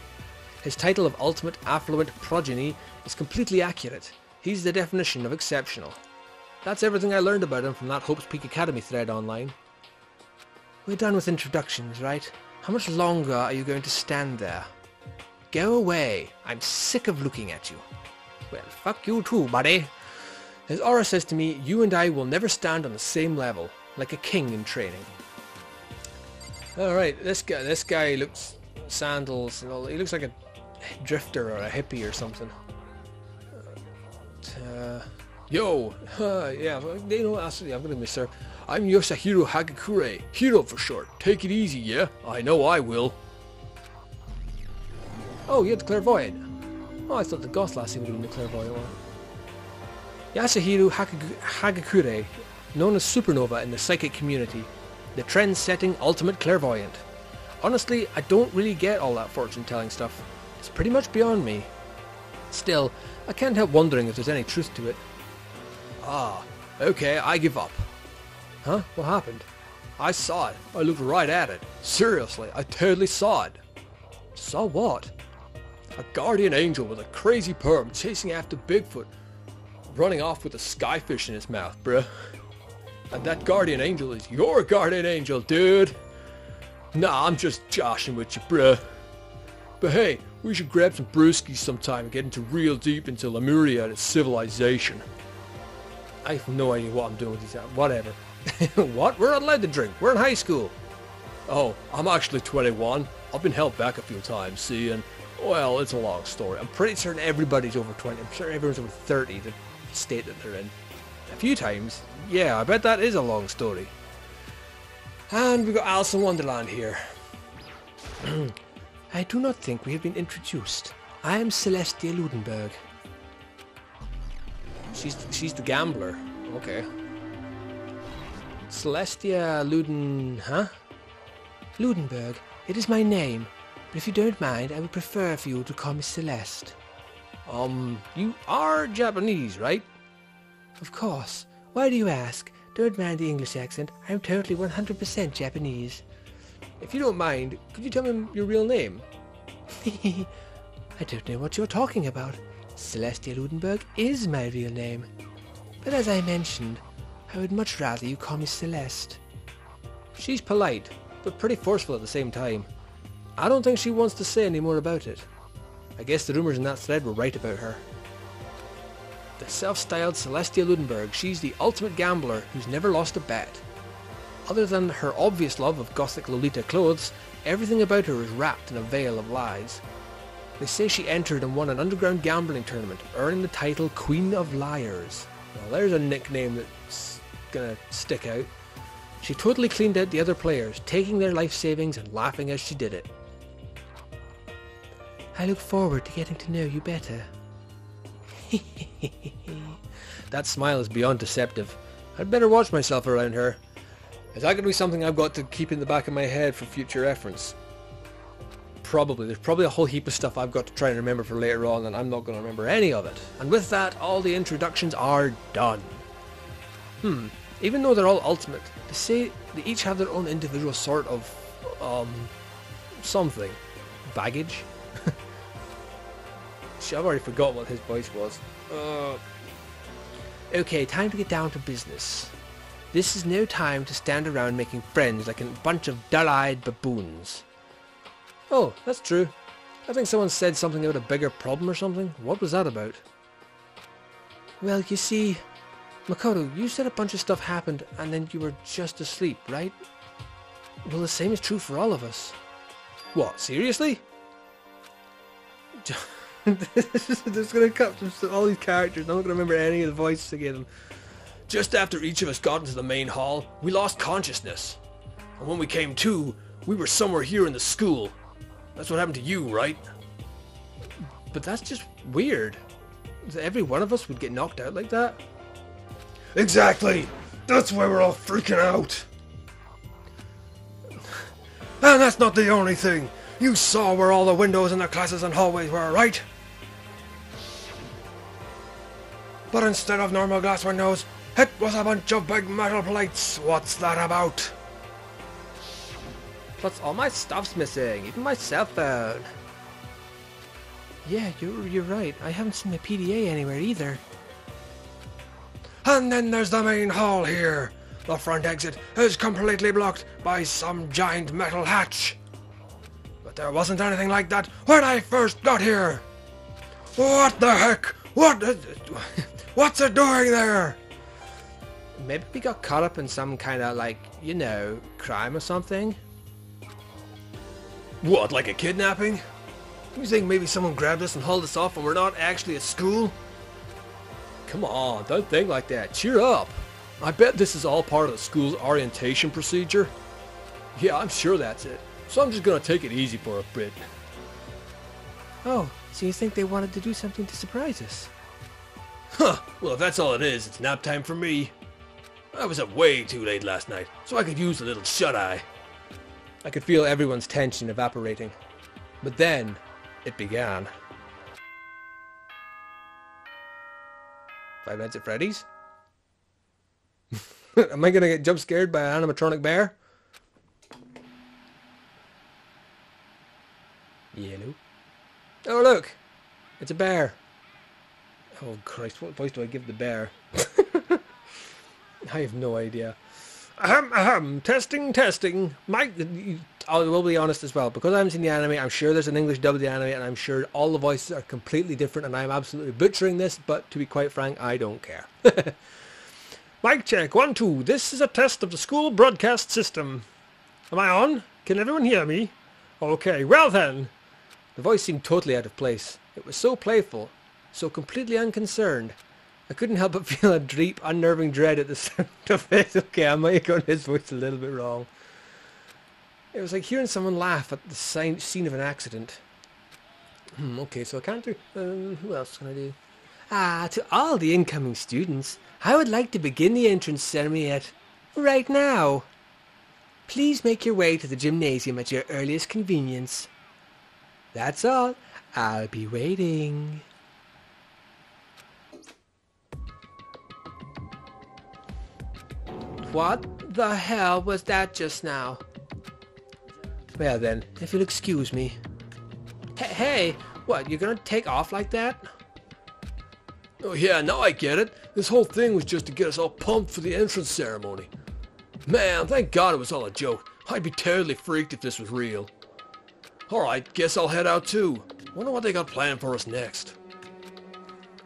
His title of ultimate affluent progeny is completely accurate. He's the definition of exceptional. That's everything I learned about him from that Hope's Peak Academy thread online. We're done with introductions, right? How much longer are you going to stand there? Go away. I'm sick of looking at you. Well, fuck you too, buddy. As Aura says to me, you and I will never stand on the same level, like a king in training. Alright, this guy looks sandals and all. He looks like a drifter or a hippie or something. Yo! Yeah, you know, actually, I'm gonna miss her. I'm Yosahiro Hagakure. Hiro for short. Take it easy, yeah? I know I will. Oh, you're the clairvoyant. Oh, I thought the Goth Lassie would have been the clairvoyant one. Yasuhiro Hagakure, known as Supernova in the psychic community, the trend-setting ultimate clairvoyant. Honestly, I don't really get all that fortune-telling stuff. It's pretty much beyond me. Still, I can't help wondering if there's any truth to it. Ah, okay, I give up. Huh? What happened? I saw it. I looked right at it. Seriously, I totally saw it. Saw what? A guardian angel with a crazy perm chasing after Bigfoot, running off with a skyfish in his mouth, bruh. And that guardian angel is your guardian angel, dude. Nah, I'm just joshing with you, bruh. But hey, we should grab some brewskis sometime and get into real deep into Lemuria and its civilization. I have no idea what I'm doing with these. Whatever. What? We're not allowed to drink. We're in high school. Oh, I'm actually 21. I've been held back a few times, see, and, well, it's a long story. I'm pretty certain everybody's over 20. I'm sure everyone's over 30, the state that they're in. A few times. Yeah, I bet that is a long story. And we've got Alice in Wonderland here. I do not think we have been introduced. I am Celestia Ludenberg. She's the gambler. Okay. Celestia huh? Ludenberg. It is my name, but if you don't mind, I would prefer for you to call me Celeste. You are Japanese, right? Of course. Why do you ask? Don't mind the English accent. I'm totally 100% Japanese. If you don't mind, could you tell me your real name? I don't know what you're talking about. Celestia Ludenberg is my real name. But as I mentioned, I would much rather you call me Celeste. She's polite, but pretty forceful at the same time. I don't think she wants to say any more about it. I guess the rumours in that thread were right about her. The self-styled Celestia Ludenberg, she's the ultimate gambler who's never lost a bet. Other than her obvious love of gothic Lolita clothes, everything about her is wrapped in a veil of lies. They say she entered and won an underground gambling tournament, earning the title Queen of Liars. Well, there's a nickname that's gonna stick out. She totally cleaned out the other players, taking their life savings and laughing as she did it. I look forward to getting to know you better. That smile is beyond deceptive. I'd better watch myself around her. Is that going to be something I've got to keep in the back of my head for future reference? Probably. There's probably a whole heap of stuff I've got to try and remember for later on, and I'm not going to remember any of it. And with that, all the introductions are done. Even though they're all ultimate, they say they each have their own individual sort of, something. Baggage? I've already forgot what his voice was. Okay, time to get down to business. This is no time to stand around making friends like a bunch of dull-eyed baboons. Oh, that's true. I think someone said something about a bigger problem or something. What was that about? Well, you see, Makoto, you said a bunch of stuff happened and then you were just asleep, right? Well, the same is true for all of us. What, seriously? There's going to cut from all these characters. I'm not going to remember any of the voices again. Just after each of us got into the main hall, we lost consciousness. And when we came to, we were somewhere here in the school. That's what happened to you, right? But that's just weird. Every one of us would get knocked out like that. Exactly! That's why we're all freaking out. And that's not the only thing. You saw where all the windows in the classes and hallways were, right? But instead of normal glass windows, it was a bunch of big metal plates. What's that about? Plus all my stuff's missing, even my cell phone. Yeah, you're right. I haven't seen my PDA anywhere either. And then there's the main hall here. The front exit is completely blocked by some giant metal hatch. But there wasn't anything like that when I first got here. What the heck? What's it doing there? Maybe we got caught up in some kind of, like, you know, crime or something? What, like a kidnapping? You think maybe someone grabbed us and hauled us off and we're not actually at school? Come on, don't think like that. Cheer up. I bet this is all part of the school's orientation procedure. Yeah, I'm sure that's it. So I'm just gonna take it easy for a bit. Oh, so you think they wanted to do something to surprise us? Huh, well if that's all it is, it's nap time for me. I was up way too late last night, so I could use a little shut-eye. I could feel everyone's tension evaporating. But then, it began. 5 Nights at Freddy's? Am I gonna get jump scared by an animatronic bear? Yellow. Oh look! It's a bear. Oh Christ, what voice do I give the bear? I have no idea. Testing. Mike, I will be honest as well, because I haven't seen the anime, I'm sure there's an English dub of the anime, and I'm sure all the voices are completely different, and I'm absolutely butchering this, but to be quite frank, I don't care. Mic check, 1, 2. This is a test of the school broadcast system. Am I on? Can everyone hear me? Okay, well then. The voice seemed totally out of place. It was so playful, so completely unconcerned. I couldn't help but feel a deep, unnerving dread at the sound of it. Okay, I might have gotten his voice a little bit wrong. It was like hearing someone laugh at the scene of an accident. Okay, so I can't do... who else can I do? To all the incoming students, I would like to begin the entrance ceremony right now. Please make your way to the gymnasium at your earliest convenience. That's all. I'll be waiting. What the hell was that just now? Well then, if you'll excuse me. Hey, what, you're gonna take off like that? Oh yeah, now I get it. This whole thing was just to get us all pumped for the entrance ceremony. Man, thank God it was all a joke. I'd be terribly freaked if this was real. Alright, guess I'll head out too. Wonder what they got planned for us next.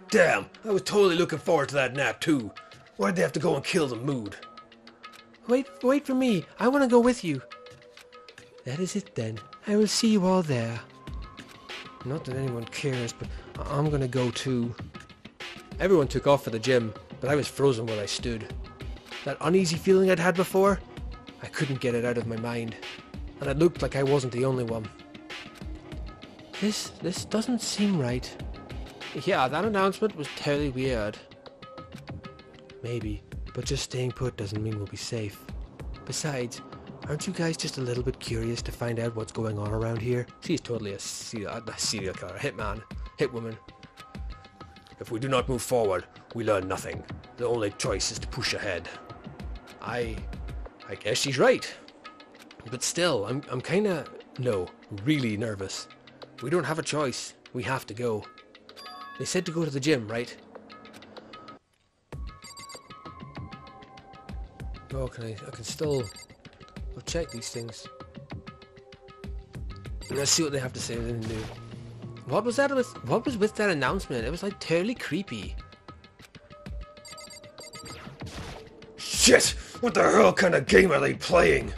Damn, I was totally looking forward to that nap too. Why'd they have to go and kill the mood? Wait for me. I want to go with you. That is it then. I will see you all there. Not that anyone cares, but I'm gonna go too. Everyone took off for the gym, but I was frozen where I stood. That uneasy feeling I'd had before, I couldn't get it out of my mind, and it looked like I wasn't the only one. This doesn't seem right. Yeah, that announcement was totally weird. Maybe, but just staying put doesn't mean we'll be safe. Besides, aren't you guys just a little bit curious to find out what's going on around here? She's totally a serial killer, a hitman, hitwoman. If we do not move forward, we learn nothing. The only choice is to push ahead. I guess she's right. But still, I'm kinda, no, really nervous. We don't have a choice. We have to go. They said to go to the gym, right? Oh, I can still... I'll check these things. Let's see what they have to say within new. What was with that announcement? It was like totally creepy. Shit! What the hell kind of game are they playing?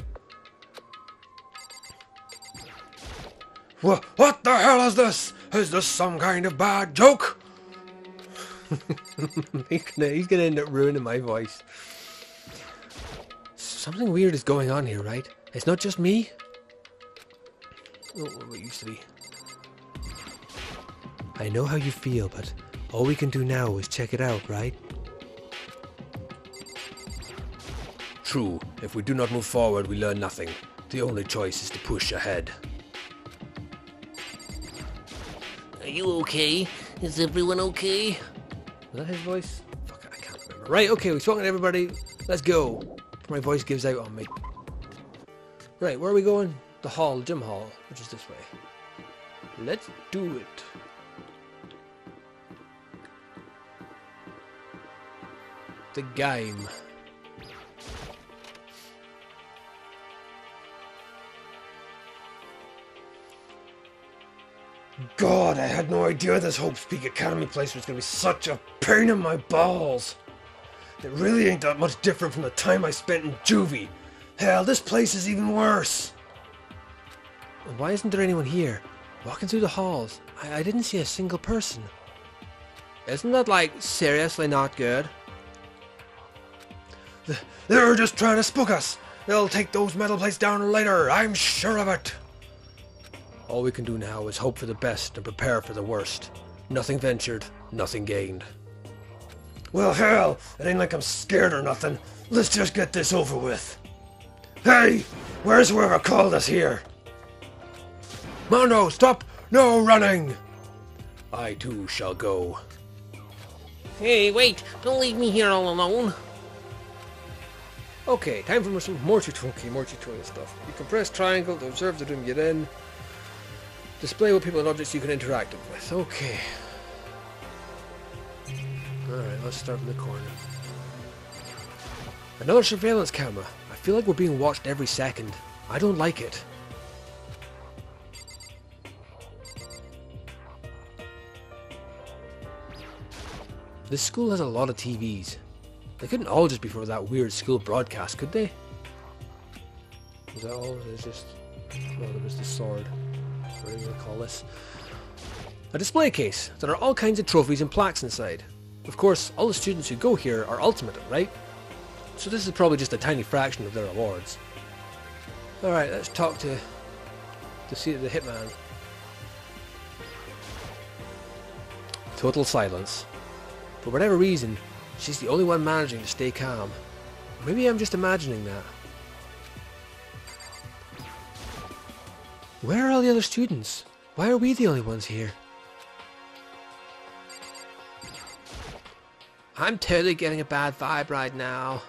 What the hell is this? Is this some kind of bad joke? He's gonna end up ruining my voice. Something weird is going on here, right? It's not just me? Oh, what used to be. I know how you feel, but all we can do now is check it out, right? True. If we do not move forward, we learn nothing. The only choice is to push ahead. Are you okay? Is everyone okay? Was that his voice? Fuck, I can't remember. Right, okay, we've spoken to everybody. Let's go. My voice gives out on me. Right, where are we going? The hall, gym hall, which is this way. Let's do it. The game. God, I had no idea this Hope's Peak Academy place was going to be such a pain in my balls. It really ain't that much different from the time I spent in juvie. Hell, this place is even worse. Why isn't there anyone here? Walking through the halls, I didn't see a single person. Isn't that, like, seriously not good? They're just trying to spook us. They'll take those metal plates down later, I'm sure of it. All we can do now is hope for the best and prepare for the worst. Nothing ventured, nothing gained. Well, hell, it ain't like I'm scared or nothing. Let's just get this over with. Hey, where's whoever called us here? Mondo, stop! No running! I too shall go. Hey, wait! Don't leave me here all alone. Okay, time for some more tutorial stuff. You can press triangle to observe the room you're in. Display what people and objects you can interact with. Okay. Alright, let's start in the corner. Another surveillance camera. I feel like we're being watched every second. I don't like it. This school has a lot of TVs. They couldn't all just be for that weird school broadcast, could they? Was that all? There's just... No, there was the sword. What do you want to call this? A display case. There are all kinds of trophies and plaques inside. Of course, all the students who go here are ultimate, right? So this is probably just a tiny fraction of their awards. Alright, let's talk to the hitman. Total silence. For whatever reason, she's the only one managing to stay calm. Maybe I'm just imagining that. Where are all the other students? Why are we the only ones here? I'm totally getting a bad vibe right now.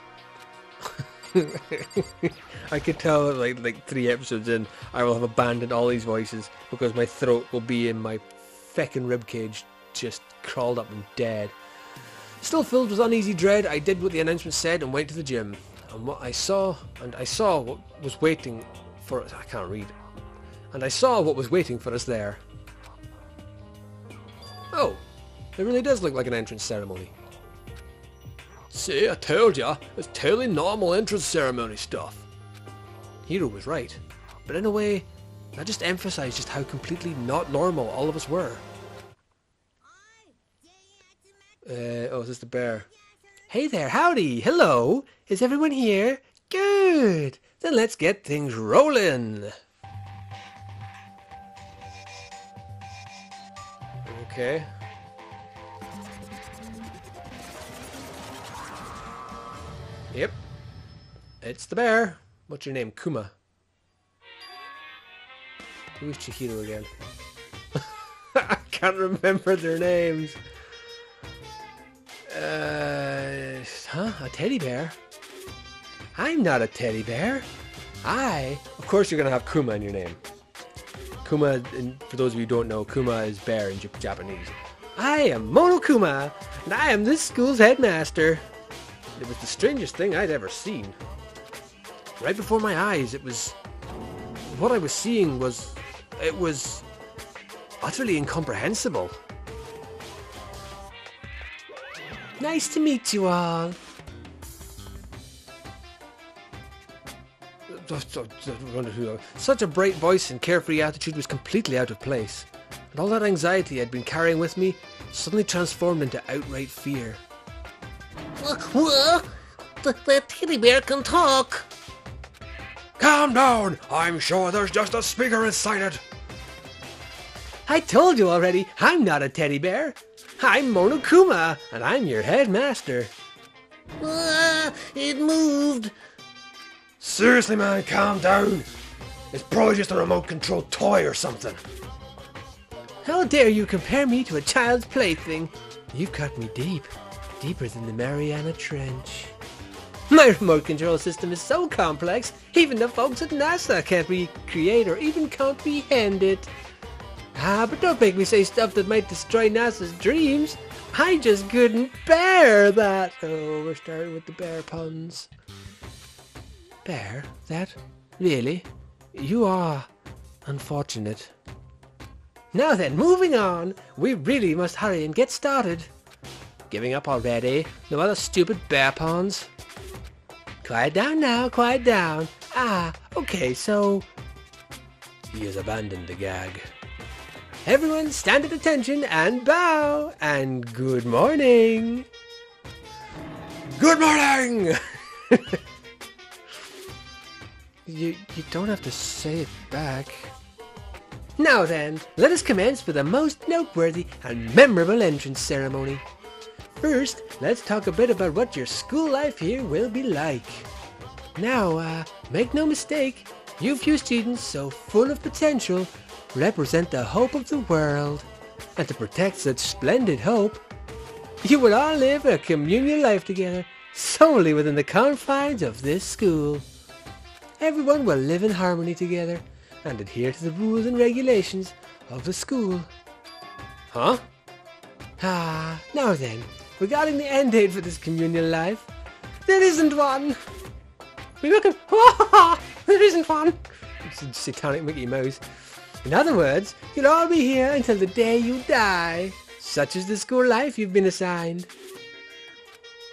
I could tell like 3 episodes in, I will have abandoned all these voices because my throat will be in my feckin' ribcage, just crawled up and dead. Still filled with uneasy dread, I did what the announcement said and went to the gym. And I saw what was waiting for us. I can't read. And I saw what was waiting for us there. Oh, it really does look like an entrance ceremony. See, I told ya, it's totally normal entrance ceremony stuff. Hiro was right, but in a way, that just emphasized just how completely not normal all of us were. Oh, is this the bear? Hey there, howdy, hello, is everyone here? Good, then let's get things rolling. Okay. Yep. It's the bear. What's your name? Kuma. Who's Chihiro again? I can't remember their names. A teddy bear? I'm not a teddy bear. Of course you're gonna have Kuma in your name. Kuma, and for those of you who don't know, Kuma is bear in Japanese. I am Monokuma, and I am this school's headmaster. It was the strangest thing I'd ever seen. Right before my eyes, what I was seeing was utterly incomprehensible. Nice to meet you all. Such a bright voice and carefree attitude was completely out of place, and all that anxiety I'd been carrying with me suddenly transformed into outright fear. What? That teddy bear can talk. Calm down! I'm sure there's just a speaker inside it. I told you already, I'm not a teddy bear. I'm Monokuma, and I'm your headmaster. It moved. Seriously, man, calm down. It's probably just a remote-controlled toy or something. How dare you compare me to a child's plaything? You've cut me deep. Deeper than the Mariana Trench. My remote control system is so complex, even the folks at NASA can't recreate or even comprehend it. But don't make me say stuff that might destroy NASA's dreams. I just couldn't bear that. Oh, we're starting with the bear puns. Bear? That? Really? You are unfortunate. Now then, moving on. We really must hurry and get started. Giving up already? No other stupid bear puns? Quiet down now, quiet down. Okay, so... He has abandoned the gag. Everyone stand at attention and bow, and good morning. Good morning! You don't have to say it back. Now then, let us commence with the most noteworthy and memorable entrance ceremony. First, let's talk a bit about what your school life here will be like. Now, make no mistake, you few students so full of potential represent the hope of the world. And to protect such splendid hope, you will all live a communal life together solely within the confines of this school. Everyone will live in harmony together and adhere to the rules and regulations of the school. Huh? Now then, regarding the end date for this communal life, there isn't one. We look at... There isn't one. It's a satanic Mickey Mouse. In other words, you'll all be here until the day you die. Such is the school life you've been assigned.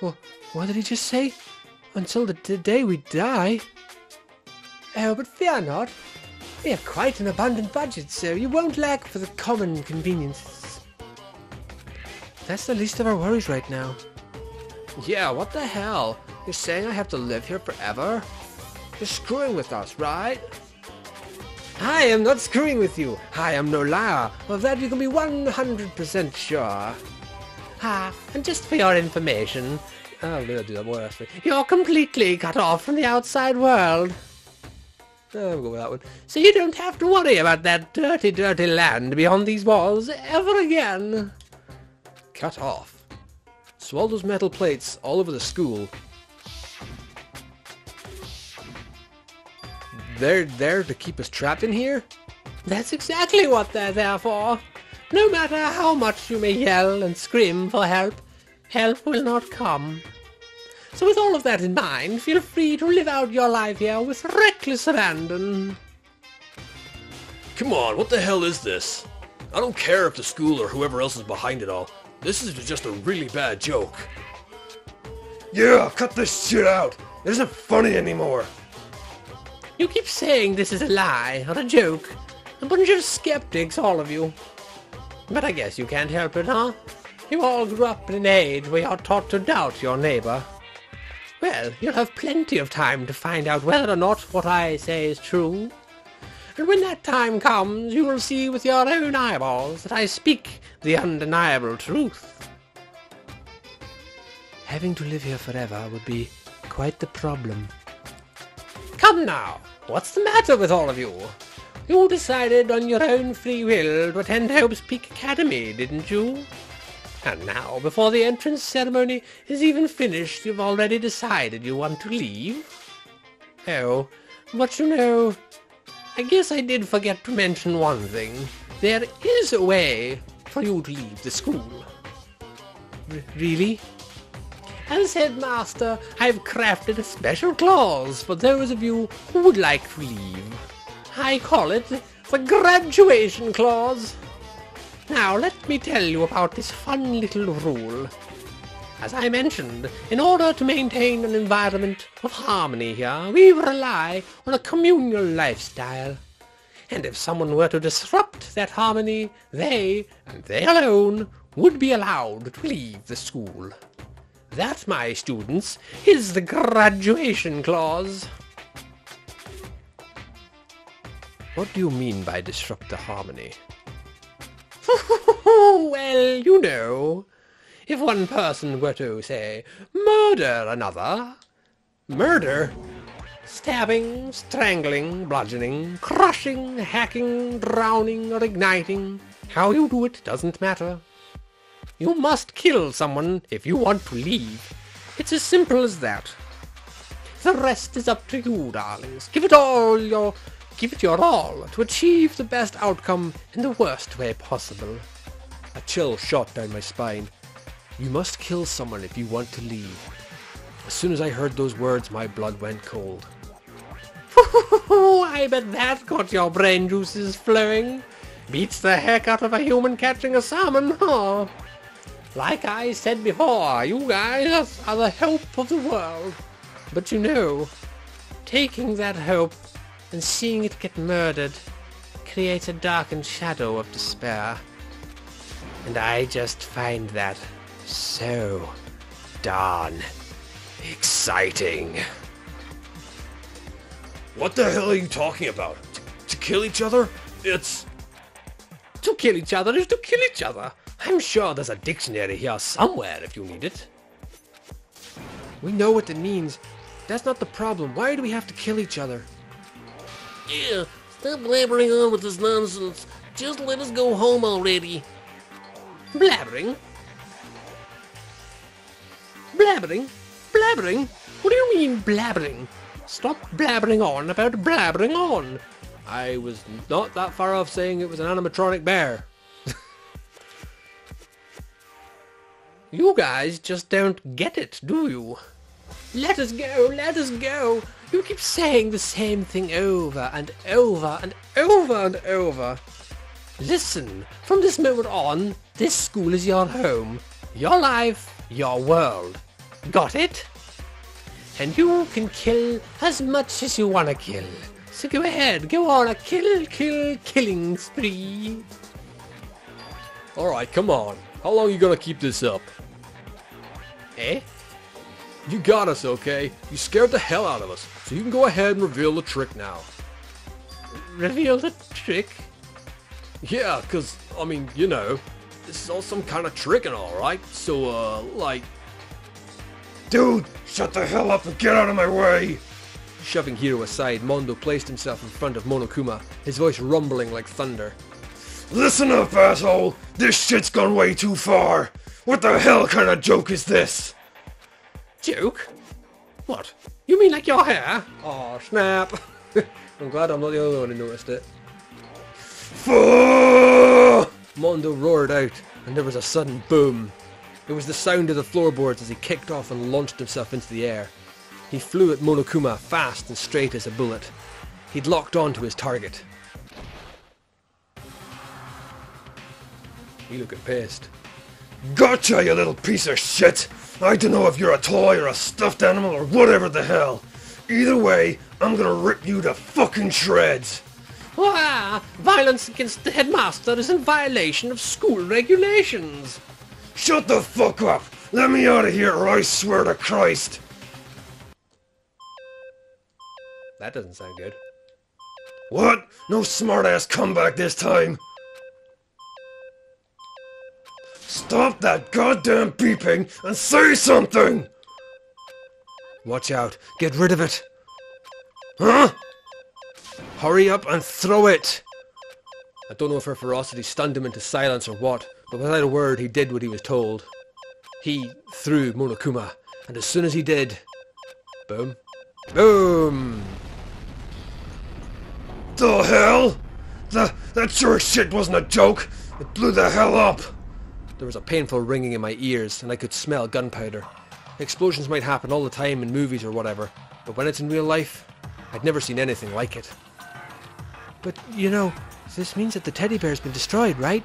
Well, what did he just say? Until the day we die? Oh, but fear not. We have quite an abundant budget, so you won't lack for the common conveniences. That's the least of our worries right now. Yeah, what the hell? You're saying I have to live here forever? You're screwing with us, right? I am not screwing with you. I am no liar. Of that you can be 100% sure. And just for your information, I'm going to do that more actually. You're completely cut off from the outside world. I'll go with that one. So you don't have to worry about that dirty, dirty land beyond these walls ever again. Cut off. So all those metal plates all over the school. they're there to keep us trapped in here? That's exactly what they're there for. No matter how much you may yell and scream for help, help will not come. So with all of that in mind, feel free to live out your life here with reckless abandon. Come on, what the hell is this? I don't care if the school or whoever else is behind it all. This is just a really bad joke. Yeah, cut this shit out. It isn't funny anymore. You keep saying this is a lie or a joke. A bunch of skeptics, all of you. But I guess you can't help it, huh? You all grew up in an age where you're taught to doubt your neighbor. Well, you'll have plenty of time to find out whether or not what I say is true. And when that time comes, you will see with your own eyeballs that I speak the undeniable truth. Having to live here forever would be quite the problem. Come now, what's the matter with all of you? You decided on your own free will to attend Hope's Peak Academy, didn't you? And now, before the entrance ceremony is even finished, you've already decided you want to leave? Oh, but you know, I guess I did forget to mention one thing. There is a way for you to leave the school. Really? As headmaster, I've crafted a special clause for those of you who would like to leave. I call it the graduation clause. Now let me tell you about this fun little rule. As I mentioned, in order to maintain an environment of harmony here, we rely on a communal lifestyle. And if someone were to disrupt that harmony, they, and they alone, would be allowed to leave the school. That, my students, is the graduation clause. What do you mean by disrupt the harmony? Well, you know, if one person were to, say, murder another... Murder? Stabbing, strangling, bludgeoning, crushing, hacking, drowning, or igniting. How you do it doesn't matter. You must kill someone if you want to leave. It's as simple as that. The rest is up to you, darlings. Give it your all to achieve the best outcome in the worst way possible. A chill shot down my spine. You must kill someone if you want to leave. As soon as I heard those words, my blood went cold. I bet that got your brain juices flowing. Beats the heck out of a human catching a salmon, huh? Like I said before, you guys are the hope of the world. But you know, taking that hope and seeing it get murdered creates a darkened shadow of despair. And I just find that so darn exciting. What the hell are you talking about? To kill each other? It's... To kill each other is to kill each other. I'm sure there's a dictionary here somewhere if you need it. We know what it means. That's not the problem. Why do we have to kill each other? Yeah, stop blabbering on with this nonsense. Just let us go home already. Blabbering? Blabbering? Blabbering? What do you mean blabbering? Stop blabbering on about blabbering on. I was not that far off saying it was an animatronic bear. You guys just don't get it, do you? Let us go, let us go. You keep saying the same thing over and over and over and over. Listen, from this moment on, this school is your home, your life, your world. Got it? And you can kill as much as you want to kill. So go ahead, go on a killing spree. Alright, come on. How long are you gonna keep this up? Eh? You got us, okay? You scared the hell out of us, so you can go ahead and reveal the trick now. Reveal the trick? Yeah, cause, I mean, you know, this is all some kind of trick and all, right? So, like... Dude, shut the hell up and get out of my way! Shoving Hiro aside, Mondo placed himself in front of Monokuma, his voice rumbling like thunder. Listen up, asshole! This shit's gone way too far! What the hell kind of joke is this? Joke? What? You mean like your hair? Aw, snap. I'm glad I'm not the only one who noticed it. Fuck! Mondo roared out, and there was a sudden boom. It was the sound of the floorboards as he kicked off and launched himself into the air. He flew at Monokuma fast and straight as a bullet. He'd locked on to his target. He looking pissed. Gotcha, you little piece of shit! I don't know if you're a toy or a stuffed animal or whatever the hell. Either way, I'm gonna rip you to fucking shreds. Wah! Violence against the headmaster is in violation of school regulations. Shut the fuck up! Let me out of here or I swear to Christ! That doesn't sound good. What? No smart-ass comeback this time? Stop that goddamn beeping and say something! Watch out. Get rid of it. Huh? Hurry up and throw it. I don't know if her ferocity stunned him into silence or what, but without a word he did what he was told. He threw Monokuma, and as soon as he did... Boom. Boom! The hell? That sure shit wasn't a joke. It blew the hell up. There was a painful ringing in my ears, and I could smell gunpowder. Explosions might happen all the time in movies or whatever, but when it's in real life, I'd never seen anything like it. But, you know, this means that the teddy bear's been destroyed, right?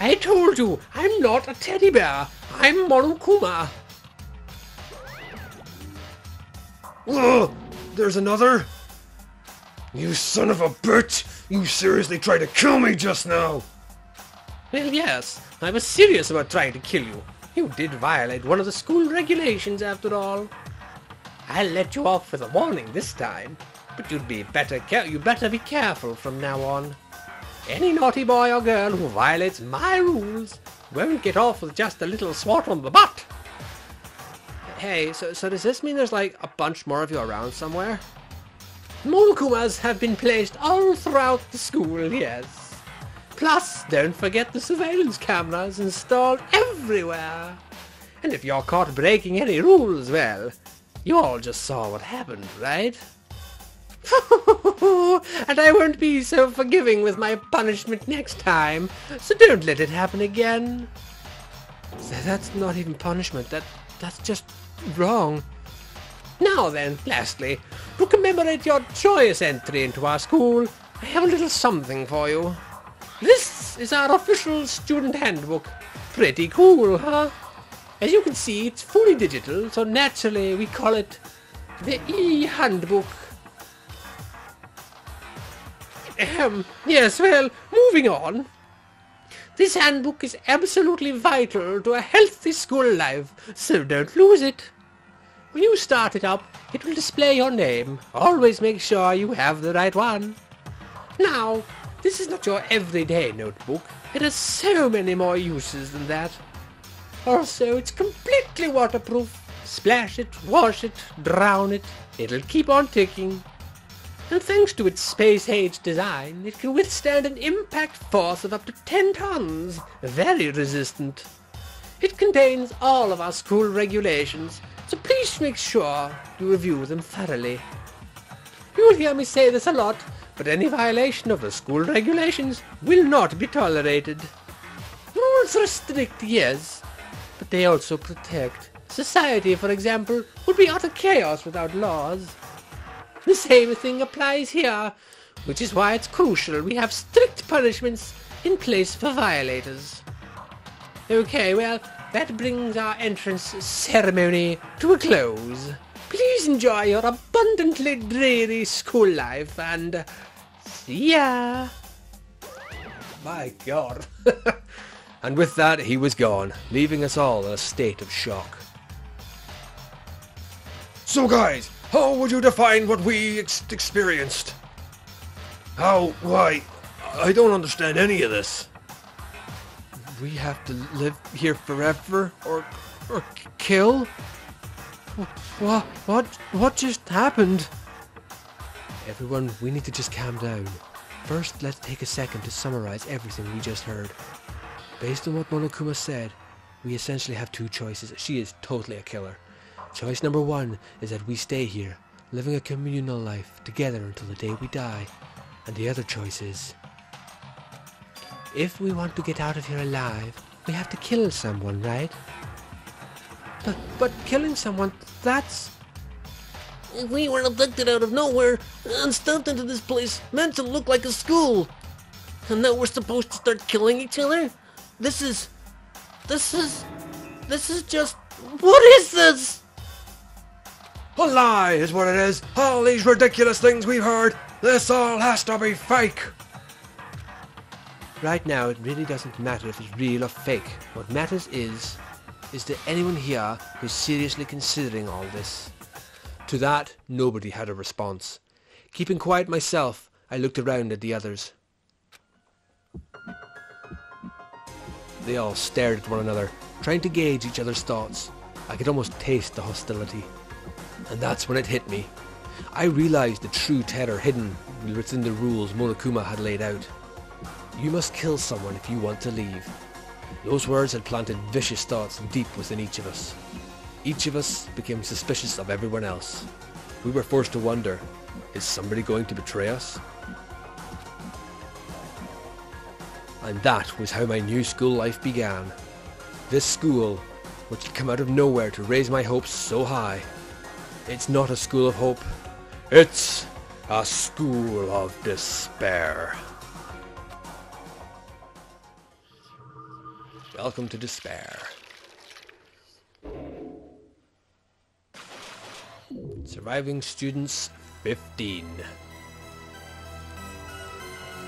I told you, I'm not a teddy bear. I'm Monokuma. Whoa! There's another? You son of a bitch! You seriously tried to kill me just now! Well, yes, I was serious about trying to kill you. You did violate one of the school regulations after all. I'll let you off with a warning this time, but you better be careful from now on. Any naughty boy or girl who violates my rules won't get off with just a little swat on the butt. Hey, so does this mean there's like a bunch more of you around somewhere? Monokumas have been placed all throughout the school, yes. Plus, don't forget the surveillance cameras installed everywhere. And if you're caught breaking any rules, well, you all just saw what happened, right? And I won't be so forgiving with my punishment next time, so don't let it happen again. That's not even punishment, that's just wrong. Now then, lastly, to commemorate your joyous entry into our school, I have a little something for you. This is our official student handbook. Pretty cool, huh? As you can see, it's fully digital, so naturally we call it the e-handbook. Yes, well, moving on. This handbook is absolutely vital to a healthy school life, so don't lose it. When you start it up, it will display your name. Always make sure you have the right one. Now, this is not your everyday notebook. It has so many more uses than that. Also, it's completely waterproof. Splash it, wash it, drown it. It'll keep on ticking. And thanks to its space-age design, it can withstand an impact force of up to 10 tons. Very resistant. It contains all of our school regulations, so please make sure you review them thoroughly. You'll hear me say this a lot, but any violation of the school regulations will not be tolerated. Rules restrict, yes, but they also protect. Society, for example, would be utter chaos without laws. The same thing applies here, which is why it's crucial we have strict punishments in place for violators. Okay, well, that brings our entrance ceremony to a close. Please enjoy your abundantly dreary school life, and see ya! My God. And with that, he was gone, leaving us all in a state of shock. So guys, how would you define what we experienced? Why? I don't understand any of this. We have to live here forever, or kill? What just happened? Everyone, we need to just calm down. First, let's take a second to summarize everything we just heard. Based on what Monokuma said, we essentially have two choices. She is totally a killer. Choice number one is that we stay here, living a communal life together until the day we die. And the other choice is, if we want to get out of here alive, we have to kill someone, right? But killing someone, that's... If we were abducted out of nowhere and stuffed into this place meant to look like a school, and now we're supposed to start killing each other? This is just... What is this? A lie is what it is. All these ridiculous things we've heard. This all has to be fake. Right now, it really doesn't matter if it's real or fake. What matters is there anyone here who's seriously considering all this? To that, nobody had a response. Keeping quiet myself, I looked around at the others. They all stared at one another, trying to gauge each other's thoughts. I could almost taste the hostility. And that's when it hit me. I realized the true terror hidden within the rules Monokuma had laid out. You must kill someone if you want to leave. Those words had planted vicious thoughts deep within each of us. Each of us became suspicious of everyone else. We were forced to wonder, is somebody going to betray us? And that was how my new school life began. This school, which had come out of nowhere to raise my hopes so high. It's not a school of hope. It's a school of despair. Welcome to despair. Surviving students 15.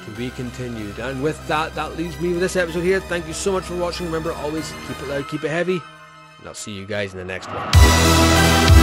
To be continued. And with that, that leaves me with this episode here. Thank you so much for watching. Remember, always keep it loud, keep it heavy. And I'll see you guys in the next one.